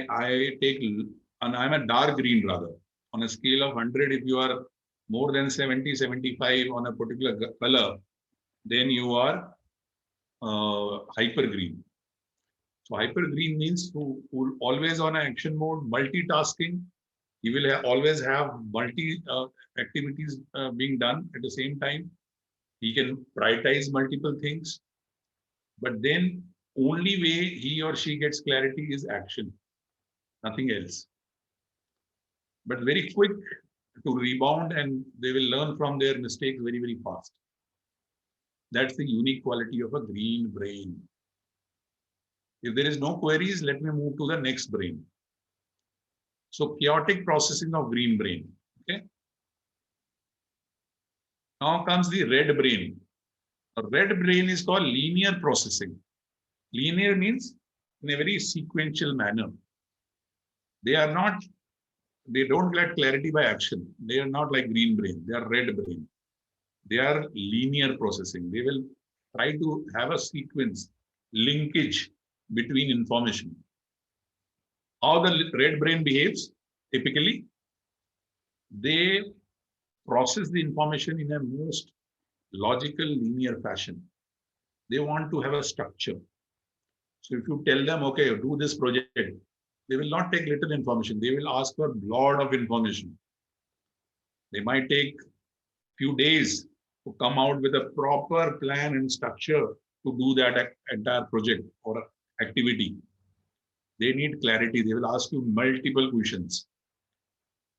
I take, and I'm a dark green rather. On a scale of 100, if you are more than 70, 75 on a particular color, then you are hyper green. So hyper green means who always on an action mode, multitasking, He will always have multi activities being done at the same time. He can prioritize multiple things, but then only way he or she gets clarity is action, nothing else. But very quick to rebound, and they will learn from their mistakes very, very fast. That's the unique quality of a green brain. If there is no queries, let me move to the next brain. So chaotic processing of green brain. Okay. Now comes the red brain. A red brain is called linear processing. Linear means in a very sequential manner. They are not, they don't get clarity by action. They are not like green brain. They are red brain. They are linear processing. They will try to have a sequence, linkage between information. How the red brain behaves, typically, they process the information in a most logical, linear fashion. They want to have a structure. So if you tell them, okay, do this project, they will not take little information. They will ask for a lot of information. They might take few days to come out with a proper plan and structure to do that entire project or activity. They need clarity. They will ask you multiple questions.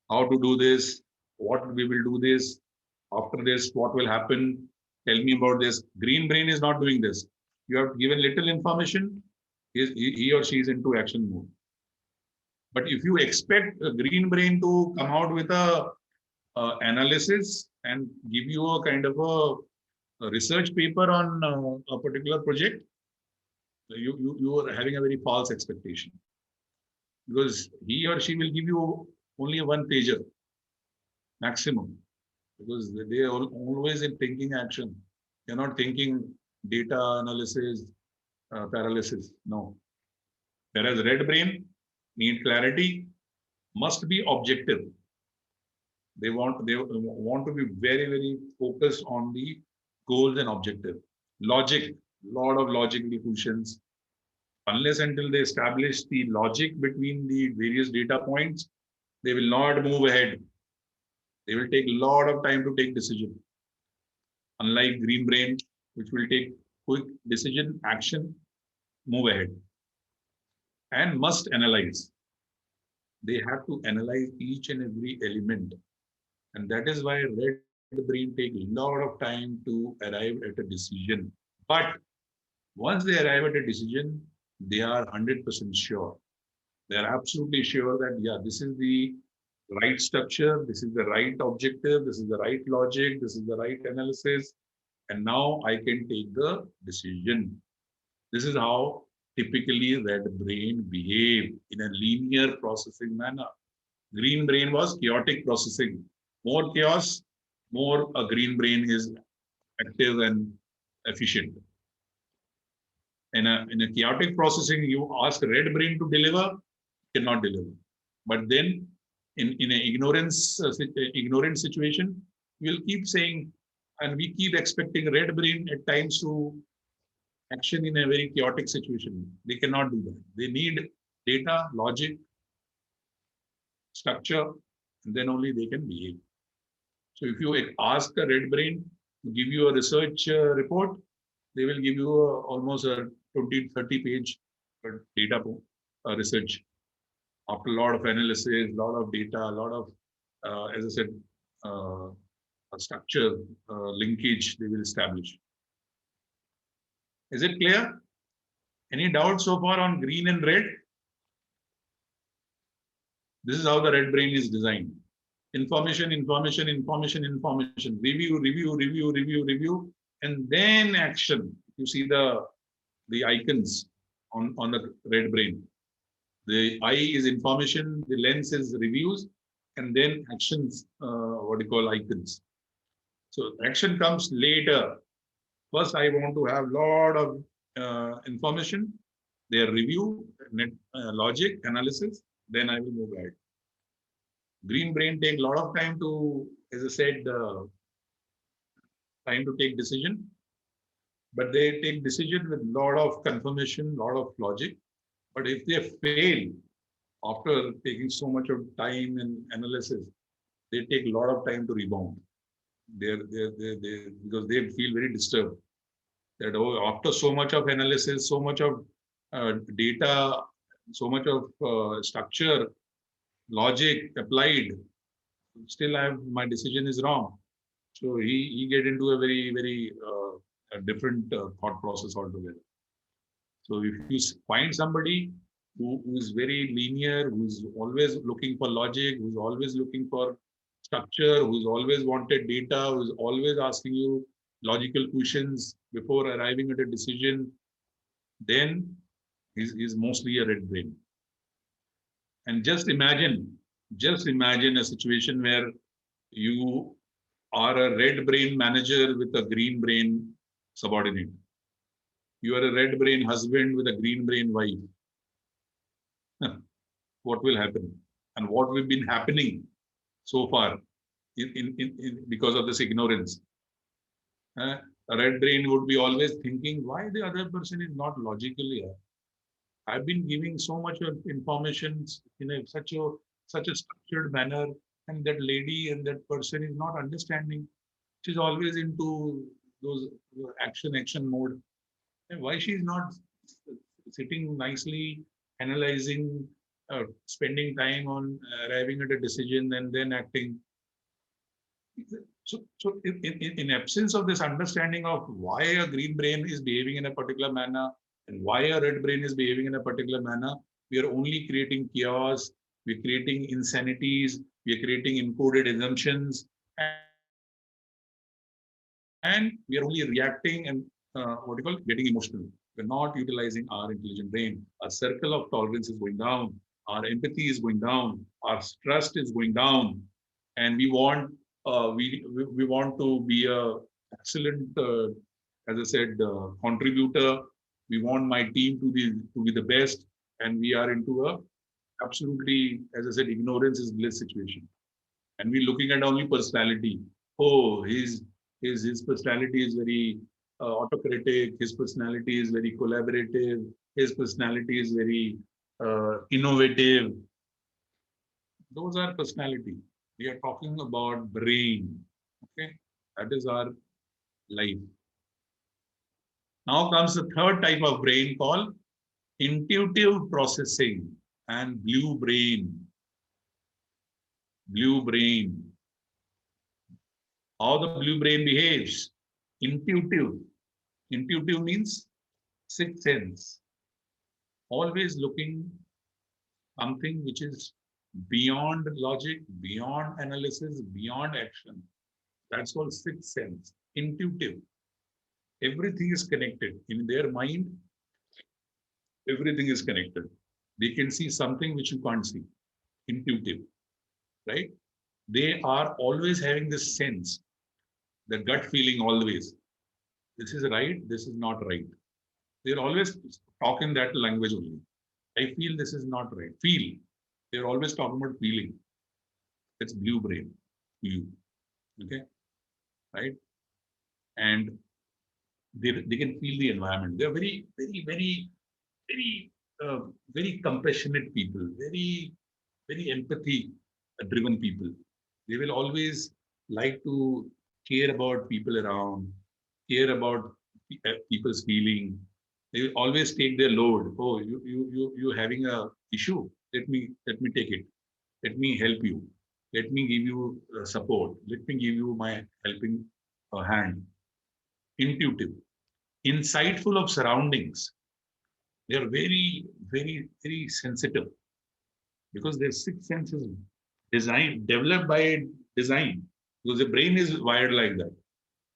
How to do this? What we will do this? After this, what will happen? Tell me about this. Green brain is not doing this. You have given little information, he or she is into action mode. But if you expect a green brain to come out with a analysis and give you a kind of a research paper on a particular project, you are having a very false expectation, because he or she will give you only a one pager maximum, because they are always in thinking action. They're not thinking data analysis, paralysis. No. Whereas red brain need clarity, must be objective. They want to be very, very focused on the goals and objective. Logic, lot of logical questions. Unless until they establish the logic between the various data points, they will not move ahead. They will take a lot of time to take decision. Unlike green brain, which will take quick decision, action, move ahead. And must analyze. They have to analyze each and every element. And that is why red brain take a lot of time to arrive at a decision. But once they arrive at a decision, they are 100% sure. They are absolutely sure that, yeah, this is the right structure, this is the right objective, this is the right logic, this is the right analysis, and now I can take the decision. This is how typically red brain behave in a linear processing manner. Green brain was chaotic processing. More chaos, more a green brain is active and efficient. In a chaotic processing, you ask red brain to deliver, cannot deliver. But then in an ignorant situation, we'll keep saying, and we keep expecting red brain at times to action in a very chaotic situation. They cannot do that. They need data, logic, structure, and then only they can behave. So if you ask a red brain to give you a research report, they will give you almost a 20, 30 page data research. After a lot of analysis, a lot of data, a lot of, as I said, a structure, linkage they will establish. Is it clear? Any doubts so far on green and red? This is how the red brain is designed. Information, information, information, information, review, review, review, review, review, and then action. You see the icons on the red brain. The eye is information, the lens is reviews, and then actions, what you call icons. So action comes later. First, I want to have a lot of information, their review, logic, analysis, then I will move ahead. Green brain take a lot of time to, as I said, time to take decision, but they take decision with a lot of confirmation, lot of logic. But if they fail, after taking so much of time and analysis, they take a lot of time to rebound. Because they feel very disturbed that after so much of analysis, so much of data, so much of structure, logic applied, still my decision is wrong. So he get into a very a different thought process altogether. So if you find somebody who is very linear, who's always looking for logic, who's always looking for structure, who's always wanted data, who's always asking you logical questions before arriving at a decision, then he's mostly a red brain. And just imagine a situation where you are a red brain manager with a green brain subordinate. You are a red brain husband with a green brain wife. What will happen? And what will been happening so far because of this ignorance? A red brain would be always thinking, why the other person is not logical here? I've been giving so much of information in such a structured manner, and that lady and that person is not understanding. She's always into those action mode. And why she's not sitting nicely, analyzing, spending time on arriving at a decision and then acting. So in absence of this understanding of why a green brain is behaving in a particular manner and why a red brain is behaving in a particular manner, we are only creating chaos, we're creating insanities, we're creating encoded assumptions, and we are only reacting and getting emotional. We're not utilizing our intelligent brain. Our circle of tolerance is going down, our empathy is going down, our trust is going down, and we want to be a excellent, as I said, contributor. We want my team to be the best, and we are into a absolutely, as I said, ignorance is bliss situation, and we're looking at only personality. Oh, his personality is very autocratic. His personality is very collaborative. His personality is very innovative. Those are personality. We are talking about brain. Okay, that is our life. Now comes the third type of brain called intuitive processing and blue brain. Blue brain. How the blue brain behaves? Intuitive. Intuitive means sixth sense. Always looking something which is beyond logic, beyond analysis, beyond action. That's called sixth sense. Intuitive. Everything is connected. In their mind, everything is connected. They can see something which you can't see. Intuitive. Right? They are always having this sense, the gut feeling always. This is right, this is not right. They're always talking that language only. I feel this is not right. Feel. They're always talking about feeling. It's blue brain. You. Okay? Right? And they can feel the environment. They're very compassionate people, very empathy driven people. They will always like to care about people around, care about people's feeling. They will always take their load. Oh, you having a issue? Let me take it. Let me help you. Let me give you support. Let me give you my helping hand. Intuitive, insightful of surroundings. They are very sensitive because their sixth sense is developed by design. Because the brain is wired like that.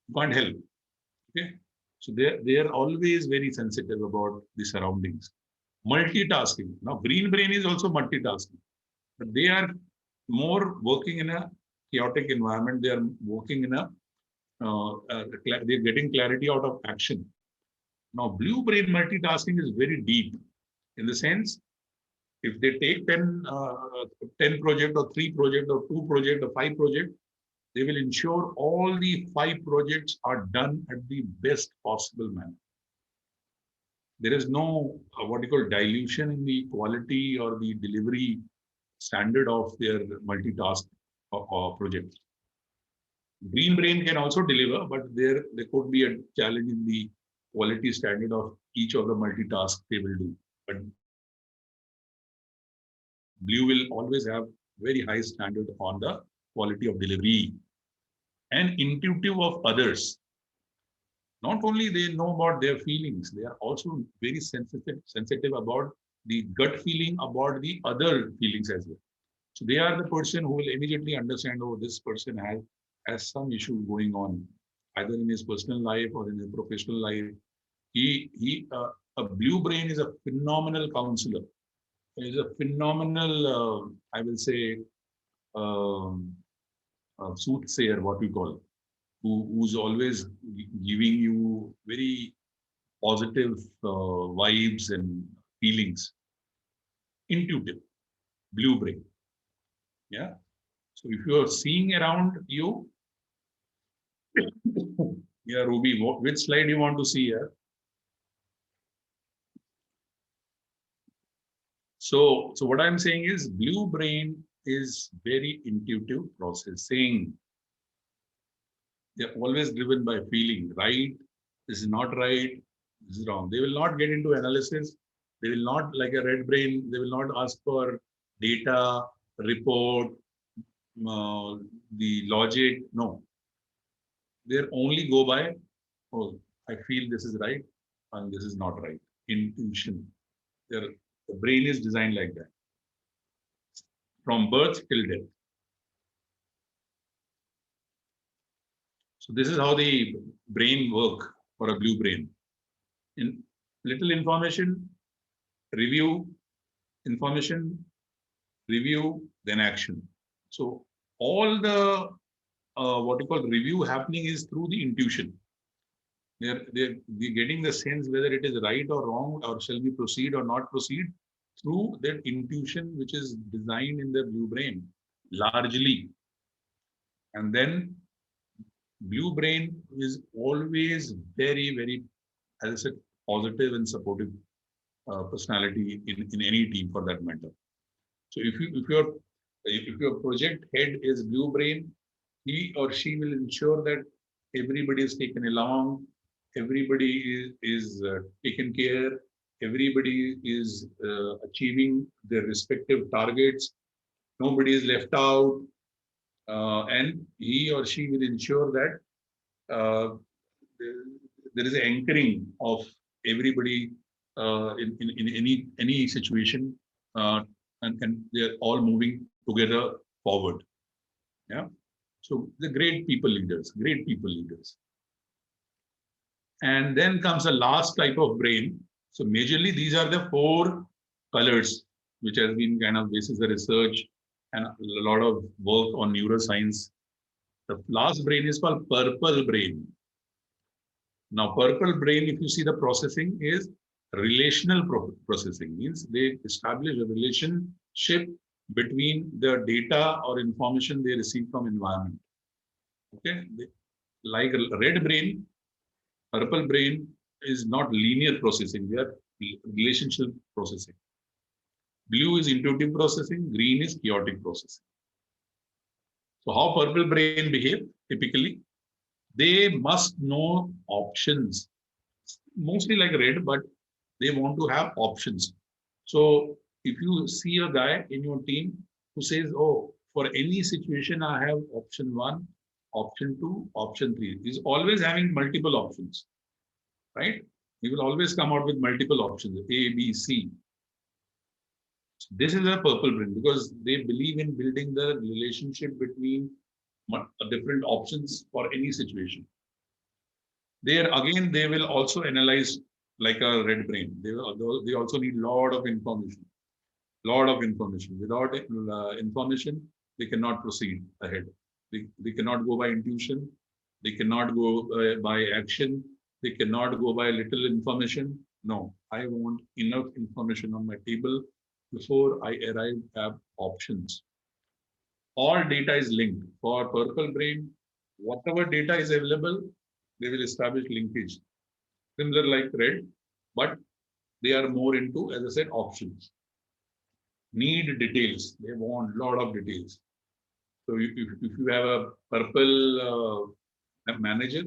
You can't help. Okay. So they are always very sensitive about the surroundings. Multitasking. Now, green brain is also multitasking, but they are more working in a chaotic environment. They are working in they're getting clarity out of action. Now, blue brain multitasking is very deep in the sense, if they take 10 project or 3 project or 2 project or 5 project, they will ensure all the 5 projects are done at the best possible manner. there is no what you call dilution in the quality or the delivery standard of their multitask projects. Green Brain can also deliver, but there could be a challenge in the quality standard of each of the multitask they will do. But Blue will always have very high standard on the quality of delivery and intuitive of others. Not only they know about their feelings, they are also very sensitive about the gut feeling about the other feelings as well. So they are the person who will immediately understand, oh, this person has some issue going on, either in his personal life or in his professional life. A Blue Brain is a phenomenal counselor. He is a phenomenal, I will say, soothsayer, what we call, who's always giving you very positive vibes and feelings. Intuitive, Blue Brain. Yeah. So if you are seeing around you, yeah, Ruby, which slide you want to see here? So what I'm saying is Blue Brain is very intuitive processing. They're always driven by feeling, right? This is not right. This is wrong. They will not get into analysis. They will not, like a red brain, they will not ask for data, report, the logic. No. They only go by, oh, I feel this is right and this is not right. Intuition. The brain is designed like that. From birth till death. So this is how the brain work for a Blue Brain. In little information, review, information, review, then action. So all the what you call review happening is through the intuition. They're getting the sense whether it is right or wrong, or shall we proceed or not proceed through that intuition, which is designed in the Blue Brain largely. And then Blue Brain is always very, very, as I said, positive and supportive personality in any team for that matter. So if your project head is Blue Brain, he or she will ensure that everybody is taken along, everybody is taken care, everybody is achieving their respective targets, nobody is left out, and he or she will ensure that there is an anchoring of everybody in any situation, and they're all moving together forward. Yeah. So the great people leaders. And then comes the last type of brain. So majorly these are the 4 colors, which has been kind of basis the research and a lot of work on neuroscience. The last brain is called purple brain. Now, purple brain, if you see the processing, is relational processing. Means they establish a relationship between the data or information they receive from environment. Okay, like a red brain, purple brain is not linear processing. They are relationship processing. Blue is intuitive processing. Green is chaotic processing. So how purple brain behave typically? They must know options, mostly like red, but they want to have options. So if you see a guy in your team who says, oh, for any situation, I have option 1, option 2, option 3, he's always having multiple options, right? He will always come out with multiple options, A, B, C. This is a purple brain because they believe in building the relationship between different options for any situation. There again, they will also analyze like a red brain. They also need a lot of information. Without information, they cannot proceed ahead. They cannot go by intuition. They cannot go by action. They cannot go by little information. No, I want enough information on my table before I arrive at options. All data is linked. For purple brain, whatever data is available, they will establish linkage. Similar like red, but they are more into, as I said, options. Need details. They want a lot of details. So if you have a purple manager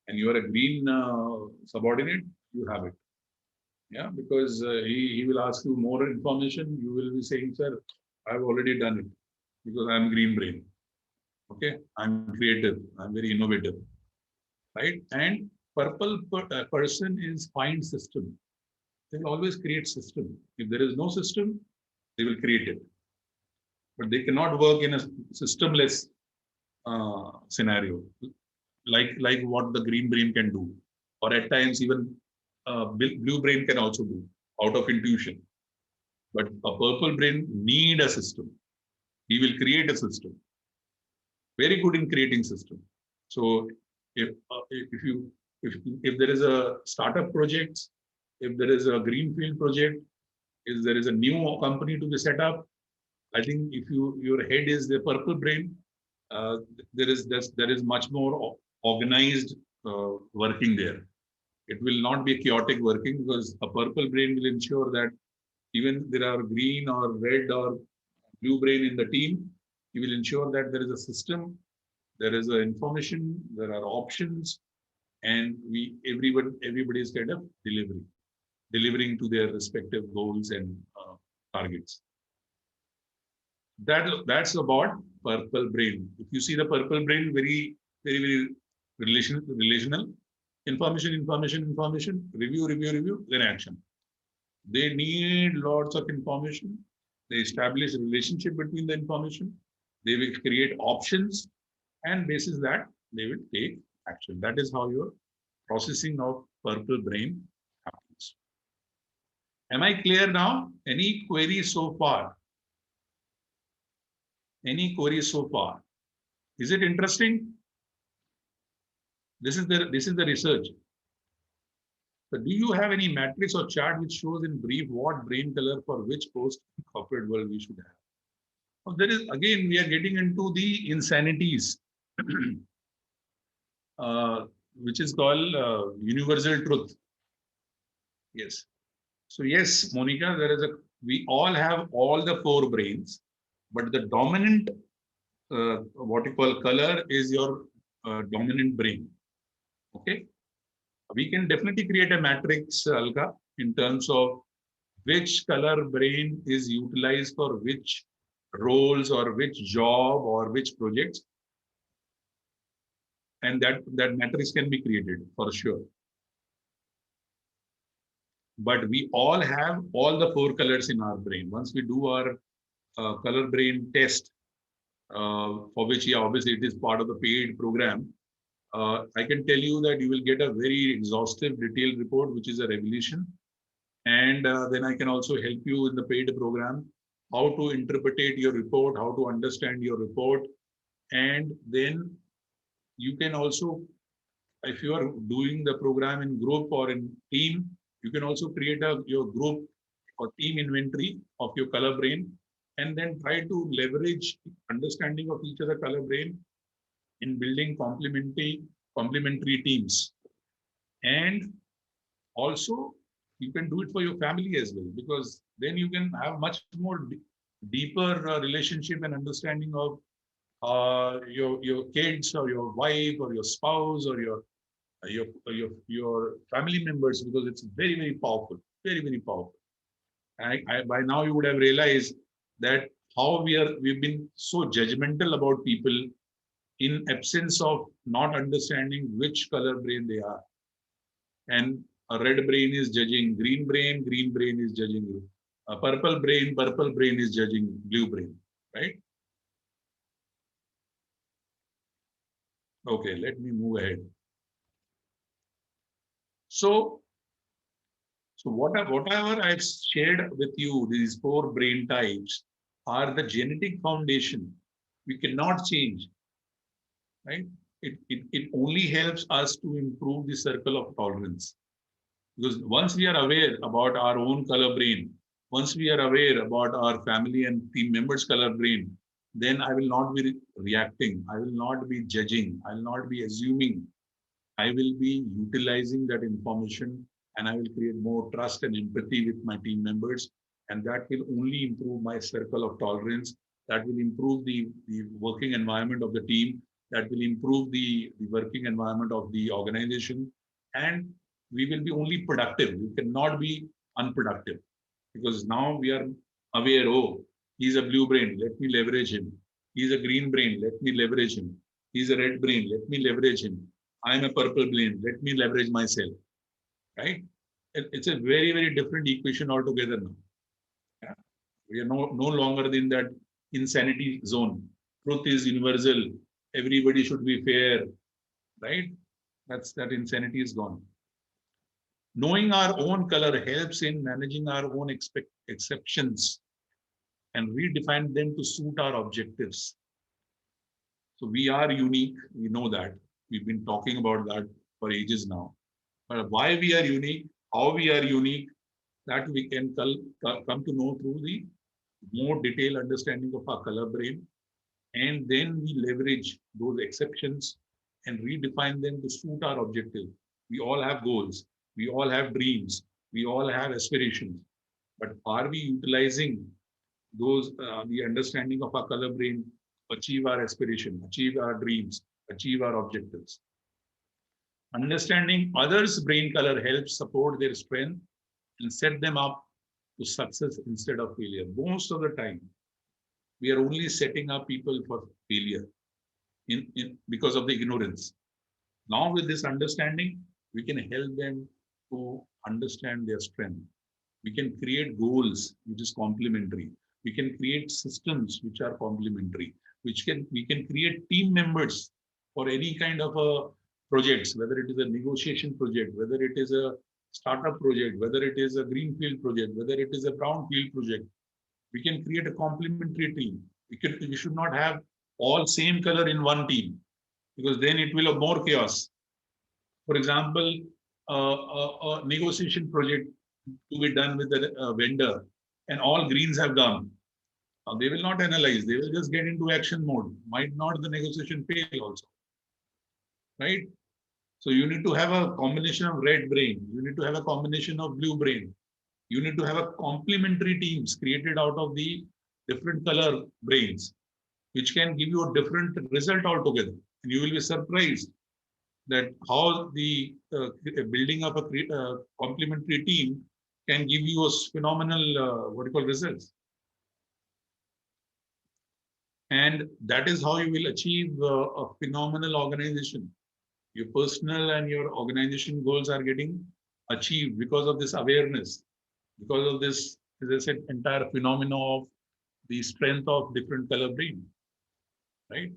and you are a green subordinate, you have it. Yeah, because he will ask you more information. You will be saying, sir, I've already done it because I'm green brain. Okay, I'm creative. I'm very innovative. Right? And person is find system. They will always create system. If there is no system, they will create it. But they cannot work in a systemless scenario, like what the green brain can do, or at times even blue brain can also do out of intuition. But a purple brain need a system. He will create a system. Very good in creating system. So if there is a startup project, if there is a greenfield project, if there is a new company to be set up, I think if your head is the purple brain, there is much more organized working there. It will not be chaotic working because a purple brain will ensure that even there are green or red or blue brain in the team, he will ensure that there is a system, there is a information, there are options, and everybody is kind of delivering to their respective goals and targets. That's about purple brain. If you see the purple brain, very relational, information, review, then action. They need lots of information. They establish a relationship between the information. They will create options, and basis that they will take action. That is how your processing of purple brain happens. Am I clear now? Any queries so far? Any queries so far? Is it interesting? This is the research. So do you have any matrix or chart which shows in brief what brain color for which post corporate world we should have? Well, there is, again, we are getting into the insanities, which is called universal truth. Yes. So yes, Monica, we all have all the four brains, but the dominant, what you call color is your dominant brain. Okay. We can definitely create a matrix, Alka, in terms of which color brain is utilized for which roles or which job or which projects. And that matrix can be created for sure. But we all have all the four colors in our brain. Once we do our color brain test, for which, yeah, obviously it is part of the paid program, I can tell you that you will get a very exhaustive, detailed report, which is a revelation. And then I can also help you in the paid program, how to interpret your report, how to understand your report. And then you can also, if you are doing the program in group or in team, you can also create your group or team inventory of your color brain, and then try to leverage understanding of each other color brain in building complementary teams. And also you can do it for your family as well, because then you can have much more deeper relationship and understanding of your kids or your wife or your spouse or your family members, because it's very powerful, very powerful. By now you would have realized that how we've been so judgmental about people in absence of not understanding which color brain they are. And a red brain is judging green brain is judging a purple brain is judging blue brain, right? Okay, let me move ahead. So whatever I've shared with you, these four brain types are the genetic foundation. We cannot change, right? It only helps us to improve the circle of tolerance. Because once we are aware about our own color brain, once we are aware about our family and team members' color brain, then I will not be reacting. I will not be judging. I will not be assuming. I will be utilizing that information and I will create more trust and empathy with my team members. And that will only improve my circle of tolerance. That will improve the working environment of the team. That will improve the working environment of the organization. And we will be only productive. We cannot be unproductive, because now we are aware, oh, he's a blue brain, let me leverage him. He's a green brain, let me leverage him. He's a red brain, let me leverage him. I'm a purple brain, let me leverage myself. Right? It's a very, very different equation altogether now. Yeah? We are no longer in that insanity zone. Truth is universal. Everybody should be fair. Right? That insanity is gone. Knowing our own color helps in managing our own exceptions and redefine them to suit our objectives. So we are unique. We know that. We've been talking about that for ages now. But why we are unique, how we are unique, that we can come to know through the more detailed understanding of our color brain. And then we leverage those exceptions and redefine them to suit our objective. We all have goals. We all have dreams. We all have aspirations. But are we utilizing those, the understanding of our color brain, achieve our aspiration, achieve our dreams, achieve our objectives? Understanding others' brain color helps support their strength and set them up to success instead of failure. Most of the time, we are only setting up people for failure because of the ignorance. Now, with this understanding, we can help them to understand their strength. We can create goals which is complementary. We can create systems which are complementary. We can create team members for any kind of a projects, whether it is a negotiation project, whether it is a startup project, whether it is a greenfield project, whether it is a brownfield project. We can create a complementary team. We should not have all same color in one team, because then it will have more chaos. For example, a negotiation project to be done with the vendor, and all greens have gone. They will not analyze. They will just get into action mode. Might not the negotiation fail also, right? So you need to have a combination of red brain. You need to have a combination of blue brain. You need to have a complementary teams created out of the different color brains, which can give you a different result altogether. And you will be surprised that how the building of a complementary team can give you a phenomenal, results. And that is how you will achieve a phenomenal organization. Your personal and your organization goals are getting achieved because of this awareness, because of this, as I said, entire phenomenon of the strength of different color brain, right?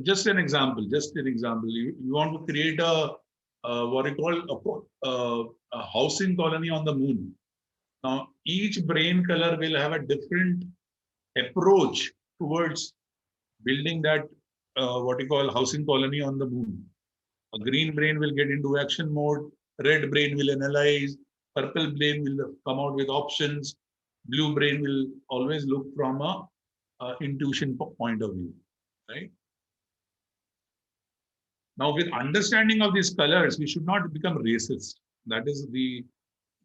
Just an example. You want to create what you call a housing colony on the moon. Now, each brain color will have a different approach towards building that what you call housing colony on the moon. A green brain will get into action mode. Red brain will analyze. Purple brain will come out with options. Blue brain will always look from a intuition point of view, right? Now, with understanding of these colors, we should not become racist. That is the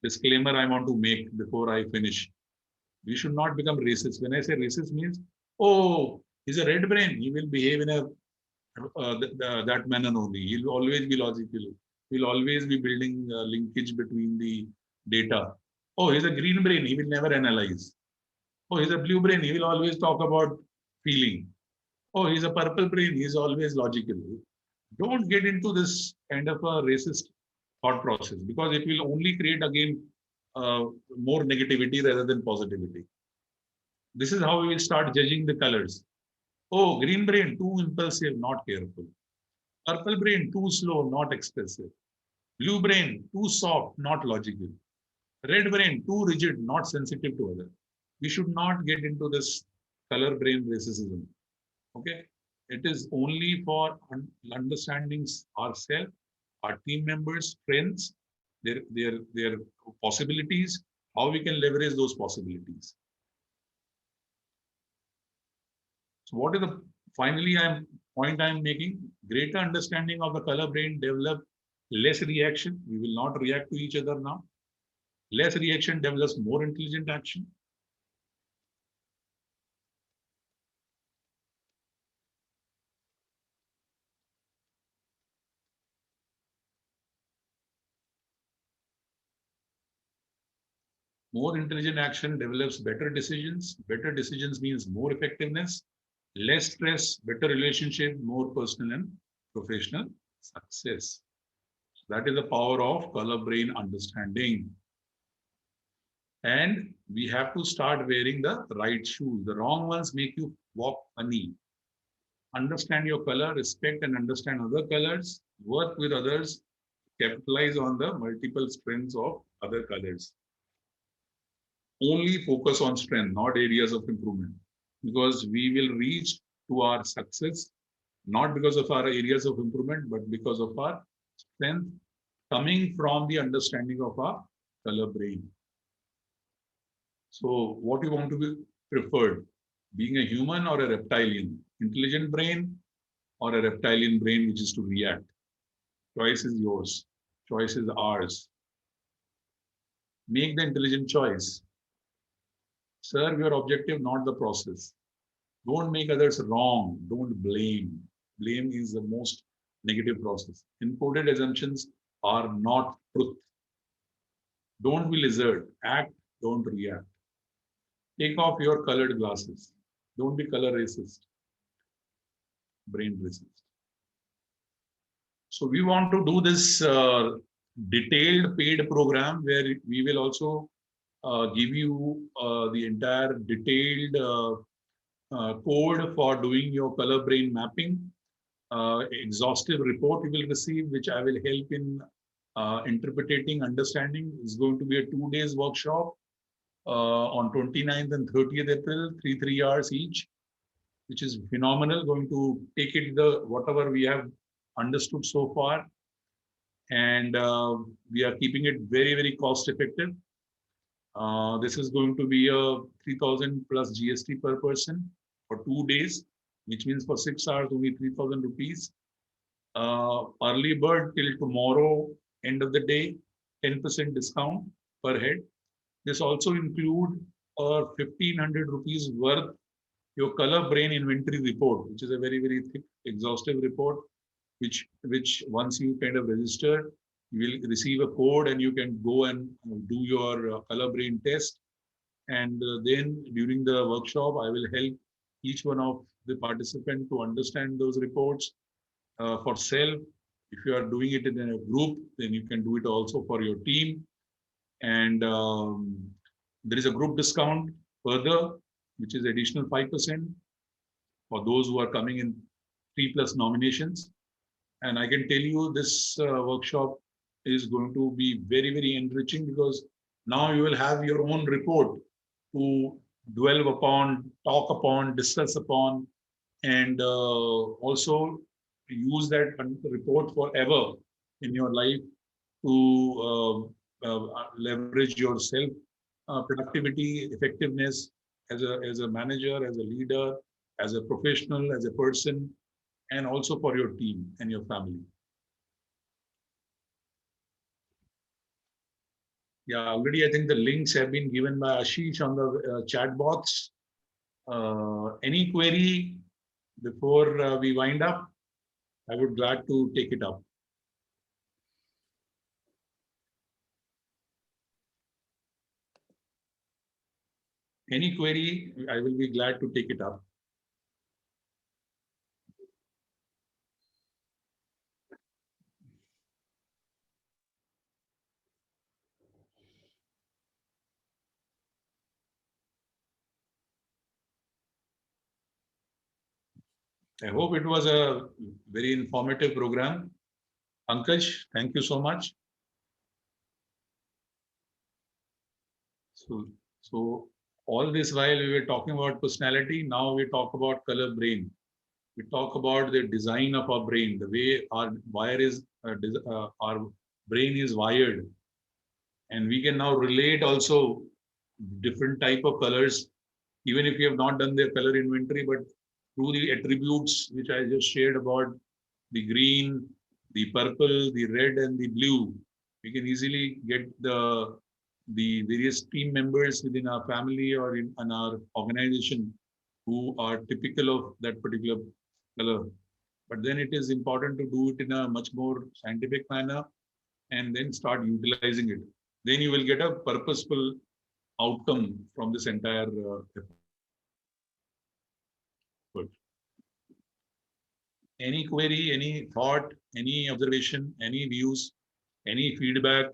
disclaimer I want to make before I finish. We should not become racist. When I say racist means, oh, he's a red brain. He will behave in a that manner only. He'll always be logical. He'll always be building linkage between the data. Oh, he's a green brain. He will never analyze. Oh, he's a blue brain. He will always talk about feeling. Oh, he's a purple brain. He's always logical. Don't get into this kind of a racist thought process, because it will only create again more negativity rather than positivity. This is how we will start judging the colors. Oh, green brain, too impulsive, not careful. Purple brain, too slow, not expressive. Blue brain, too soft, not logical. Red brain, too rigid, not sensitive to others. We should not get into this color brain racism. Okay? It is only for understanding ourselves, our team members' strengths, their possibilities, how we can leverage those possibilities. So what is the finally point I'm making? Greater understanding of the color brain develop Less reaction, we will not react to each other now. Less reaction develops more intelligent action. More intelligent action develops better decisions. Better decisions means more effectiveness, less stress, better relationship, more personal and professional success. That is the power of color brain understanding. And we have to start wearing the right shoes. The wrong ones make you walk funny. Understand your color, respect and understand other colors, work with others, capitalize on the multiple strengths of other colors. Only focus on strength, not areas of improvement, because we will reach to our success not because of our areas of improvement, but because of our strength coming from the understanding of our color brain. So what you want to be preferred, being a human or a reptilian, intelligent brain or a reptilian brain which is to react? Choice is yours. Choice is ours. Make the intelligent choice. Serve your objective, not the process. Don't make others wrong. Don't blame. Blame is the most negative process. Encoded assumptions are not truth. Don't be lizard. Act, don't react. Take off your colored glasses. Don't be color racist. Brain racist. So we want to do this detailed paid program where we will also give you the entire detailed code for doing your color brain mapping. Exhaustive report you will receive, which I will help in interpreting, understanding. It's going to be a 2 days workshop on 29th and 30th April, 3 hours each, which is phenomenal. Going to take it the whatever we have understood so far, and we are keeping it very, very cost effective. This is going to be a 3,000 plus GST per person for 2 days, which means for 6 hours only 3,000 rupees. Early bird till tomorrow, end of the day, 10% discount per head. This also include a 1,500 rupees worth your color brain inventory report, which is a very, very thick, exhaustive report, which once you kind of register, you will receive a code and you can go and do your color brain test. And then during the workshop, I will help each one of the participants to understand those reports for self. If you are doing it in a group, then you can do it also for your team. And there is a group discount further, which is additional 5% for those who are coming in 3+ nominations. And I can tell you this workshop is going to be very, very enriching, because now you will have your own report to dwell upon, talk upon, discuss upon, and also use that report forever in your life to leverage your self productivity, effectiveness as a manager, as a leader, as a professional, as a person, and also for your team and your family. Yeah, already I think the links have been given by Ashish on the chat box. Any query before we wind up? I would glad to take it up. Any query, I will be glad to take it up. I hope it was a very informative program. Pankaj, thank you so much. So all this while we were talking about personality, now we talk about color brain. We talk about the design of our brain, the way our our brain is wired, and we can now relate also different type of colors, even if you have not done their color inventory, but through the attributes which I just shared about the green, the purple, the red, and the blue. We can easily get the various team members within our family or in our organization who are typical of that particular color. But then it is important to do it in a much more scientific manner and then start utilizing it. Then you will get a purposeful outcome from this entire effort. Any query, any thought, any observation, any views, any feedback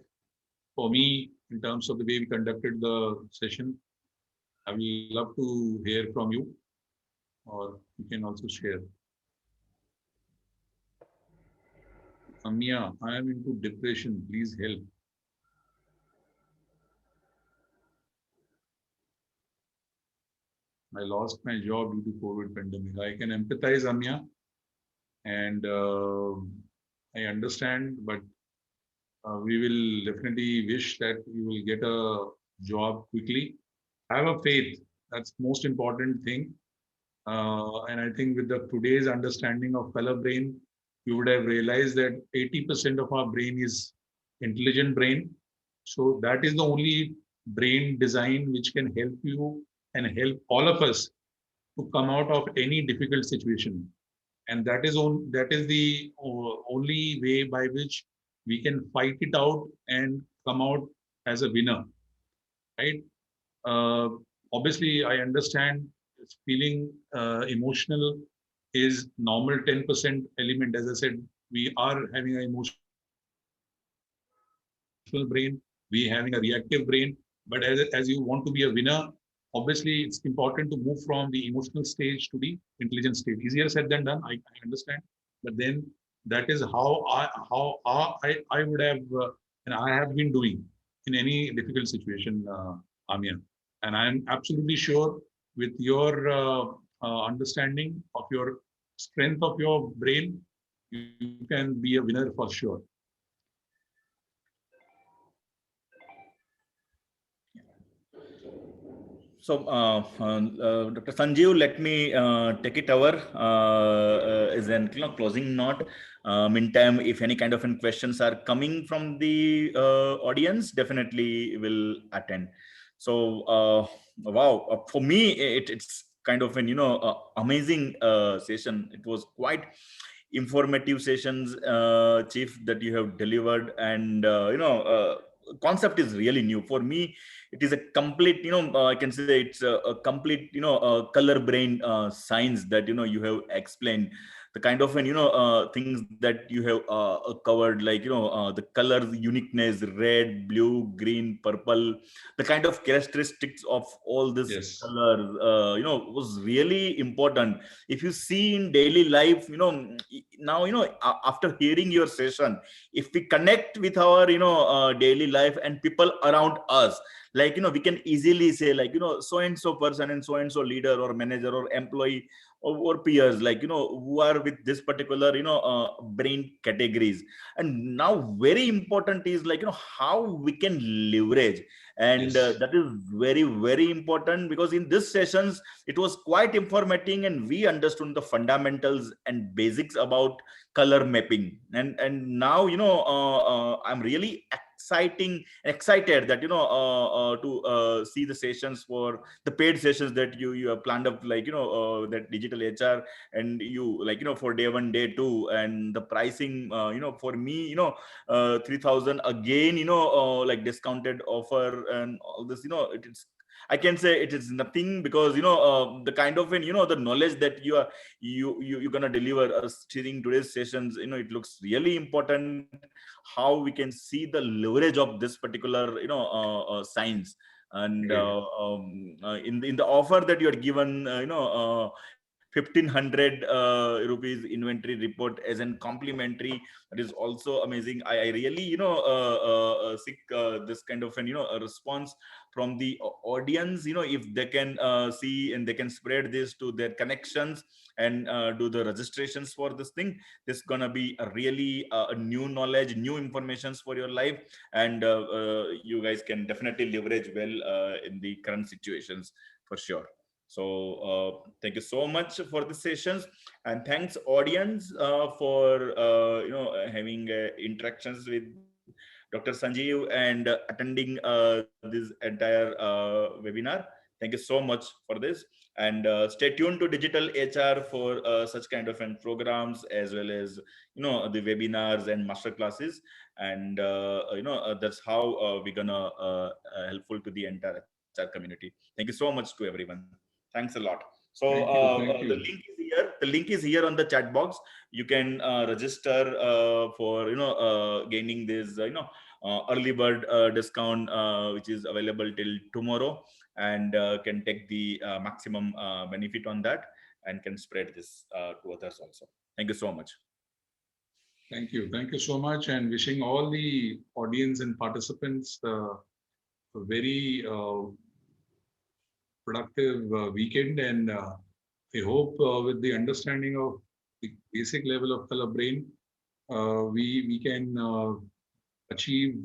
for me in terms of the way we conducted the session, I will love to hear from you, or you can also share. Amya, I am into depression. Please help. I lost my job due to COVID pandemic. I can empathize, Amya, and I understand, but we will definitely wish that you will get a job quickly. Have a faith. That's most important thing. And I think with the today's understanding of color brain, you would have realized that 80% of our brain is intelligent brain. So that is the only brain design which can help you and help all of us to come out of any difficult situation. And that is the only way by which we can fight it out and come out as a winner, right? Uh, Obviously, I understand feeling emotional is normal 10% element. As I said, we are having an emotional brain, we having a reactive brain. But as you want to be a winner, obviously it's important to move from the emotional stage to the intelligent state. Easier said than done. I understand, but then that is how I would have and I have been doing in any difficult situation, Amir. And I am absolutely sure with your understanding of your strength of your brain, you can be a winner for sure. So, Dr. Sanjeev, let me take it over as an closing note. Meantime, if any kind of questions are coming from the audience, definitely will attend. So, wow, for me, it's kind of an amazing session. It was quite informative sessions, Chief, that you have delivered, and concept is really new for me. It is a complete, I can say it's a complete, color brain science that you have explained. The kind of things that you have covered, like the colors uniqueness, red, blue, green, purple, the kind of characteristics of all this Yes. color was really important. If you see in daily life, now after hearing your session, if we connect with our daily life and people around us, like we can easily say, like so and so person and so leader or manager or employee or peers, like who are with this particular brain categories. And now very important is like how we can leverage, and Yes. that is very, very important, because in this sessions it was quite informative and we understood the fundamentals and basics about color mapping. And now I'm really excited that to see the sessions, for the paid sessions that you have planned up, like that digital HR, and you, like for day 1, day 2, and the pricing for me 3,000 again, like discounted offer and all this, it's, I can say it is nothing, because the kind of the knowledge that you're gonna deliver us during today's sessions, it looks really important, how we can see the leverage of this particular science. And in the offer that you are given, 1,500 rupees inventory report as an complimentary, that is also amazing. I really seek this kind of an a response from the audience, if they can see and they can spread this to their connections and do the registrations for this thing. This is gonna be a really a new knowledge, new informations for your life, and you guys can definitely leverage well in the current situations, for sure. So thank you so much for the sessions, and thanks audience for having interactions with Dr. Sanjeev and attending this entire webinar. Thank you so much for this, and stay tuned to Digital HR for such kind of programs, as well as the webinars and master classes, and that's how we're gonna helpful to the entire HR community. Thank you so much to everyone. Thanks a lot. So Thank the you. link is here. The link is here on the chat box. You can register for gaining this early bird discount, which is available till tomorrow, and can take the maximum benefit on that, and can spread this to others also. Thank you so much. Thank you. Thank you so much, and wishing all the audience and participants a very productive weekend. And I hope with the understanding of the basic level of color brain, we can achieve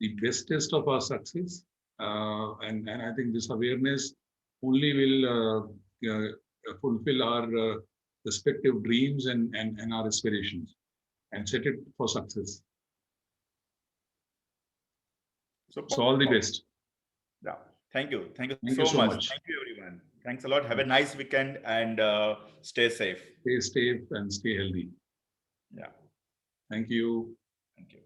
the bestest of our success. And I think this awareness only will fulfill our respective dreams and our aspirations, and set it for success. So all the best. Yeah. Thank you. Thank you Thank so, you so much. much. Thank you, everyone. Thanks a lot. Have a nice weekend, and stay safe. Stay safe and stay healthy. Yeah. Thank you. Thank you.